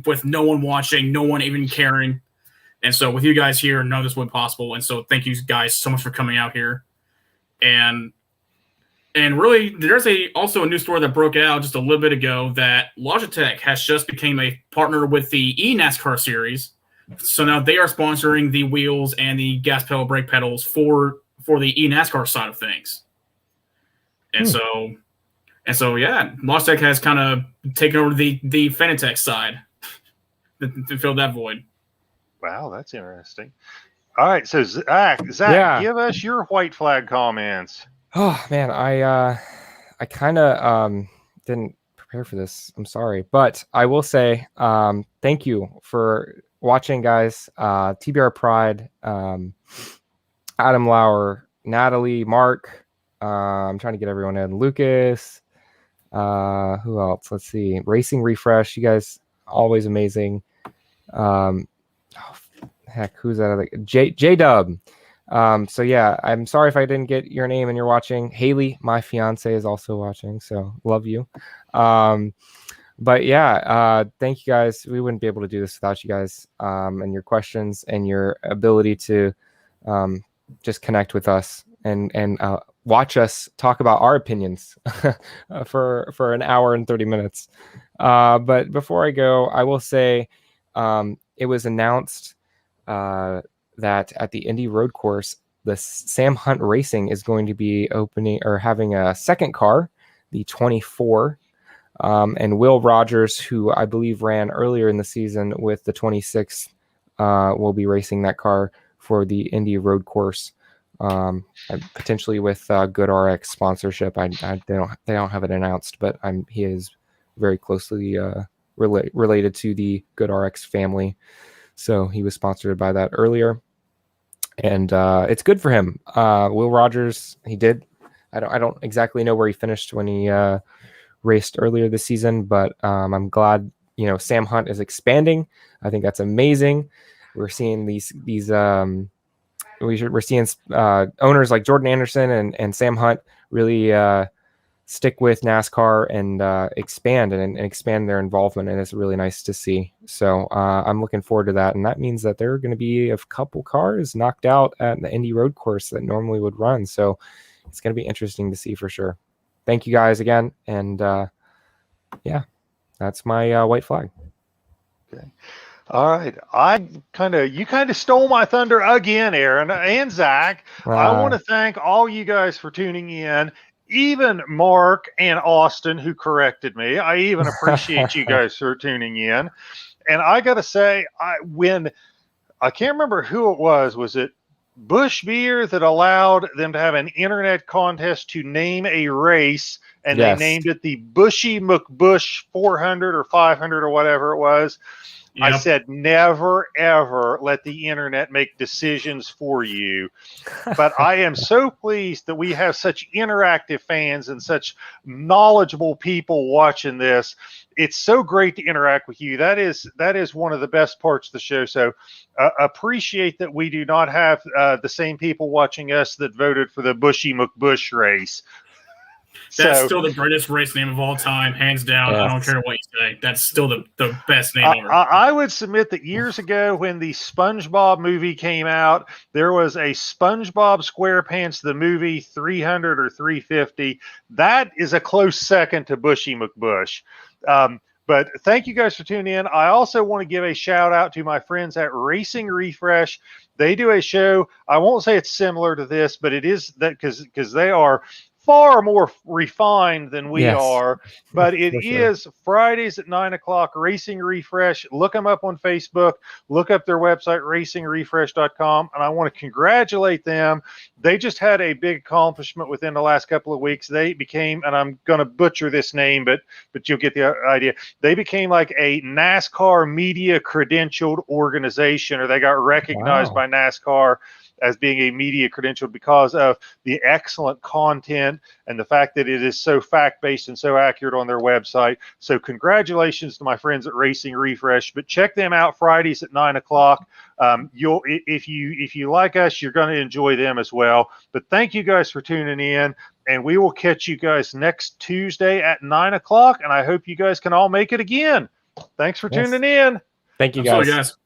with no one watching, no one even caring. And so with you guys here, none of this would be possible. And so thank you guys so much for coming out here. And really, there's also a new story that broke out just a little bit ago that Logitech has just became a partner with the eNASCAR series. So now they are sponsoring the wheels and the gas pedal, brake pedals for the eNASCAR side of things. And so yeah, Logitech has kind of taken over the Fanatec side to fill that void. Wow, that's interesting. All right, so Zach, give us your white flag comments. Oh man, I kind of didn't prepare for this. I'm sorry, but I will say thank you for watching, guys. TBR Pride, Adam Lauer, Natalie, Mark. I'm trying to get everyone in. Lucas. Who else? Let's see. Racing Refresh. You guys always amazing. Who's that other? J-Dub. So yeah, I'm sorry if I didn't get your name and you're watching. Haley, my fiance, is also watching, so love you. But yeah, thank you guys. We wouldn't be able to do this without you guys, and your questions and your ability to just connect with us and watch us talk about our opinions for an hour and 30 minutes. But before I go, I will say it was announced that at the Indy Road Course, the Sam Hunt Racing is going to be opening or having a second car, the 24. And Will Rogers, who I believe ran earlier in the season with the 26, will be racing that car for the Indy Road Course, potentially with GoodRx sponsorship. They don't have it announced, but he is very closely related to the GoodRx family, so he was sponsored by that earlier, and it's good for him. Will Rogers, he did. I don't exactly know where he finished when he raced earlier this season, but I'm glad Sam Hunt is expanding. I think that's amazing. We're seeing we're seeing owners like Jordan Anderson and Sam Hunt really stick with NASCAR and expand and expand their involvement, and it's really nice to see. So I'm looking forward to that, and that means that there are going to be a couple cars knocked out at the Indy Road Course that normally would run. So it's going to be interesting to see for sure. Thank you guys again, and yeah, that's my white flag. Okay. All right. You kind of stole my thunder again, Aaron and Zach. I want to thank all you guys for tuning in, even Mark and Austin, who corrected me. I even appreciate you guys for tuning in. And I got to say, I can't remember who it was it Busch Beer that allowed them to have an internet contest to name a race, and Yes. they named it the Bushy McBush 400 or 500 or whatever it was. Yep. I said, never, ever let the internet make decisions for you. But I am so pleased that we have such interactive fans and such knowledgeable people watching this. It's so great to interact with you. That is one of the best parts of the show. So appreciate that we do not have the same people watching us that voted for the Bushy McBush race. That's still the greatest race name of all time, hands down. Yes. I don't care what you say. That's still the best name ever. I would submit that years ago when the SpongeBob movie came out, there was a SpongeBob SquarePants, the movie 300 or 350. That is a close second to Bushy McBush. But thank you guys for tuning in. I also want to give a shout out to my friends at Racing Refresh. They do a show. I won't say it's similar to this, but it is that because they are far more refined than we are, but it is Fridays at 9:00, Racing Refresh. Look them up on Facebook, look up their website, racingrefresh.com. And I want to congratulate them. They just had a big accomplishment within the last couple of weeks. They became, and I'm going to butcher this name, but you'll get the idea. They became like a NASCAR media credentialed organization, or they got recognized by NASCAR as being a media credential because of the excellent content and the fact that it is so fact-based and so accurate on their website. So congratulations to my friends at Racing Refresh, but check them out Fridays at 9:00. If you like us, you're going to enjoy them as well. But thank you guys for tuning in, and we will catch you guys next Tuesday at 9:00. And I hope you guys can all make it again. Thanks for tuning in. Thank you Absolutely, guys. guys.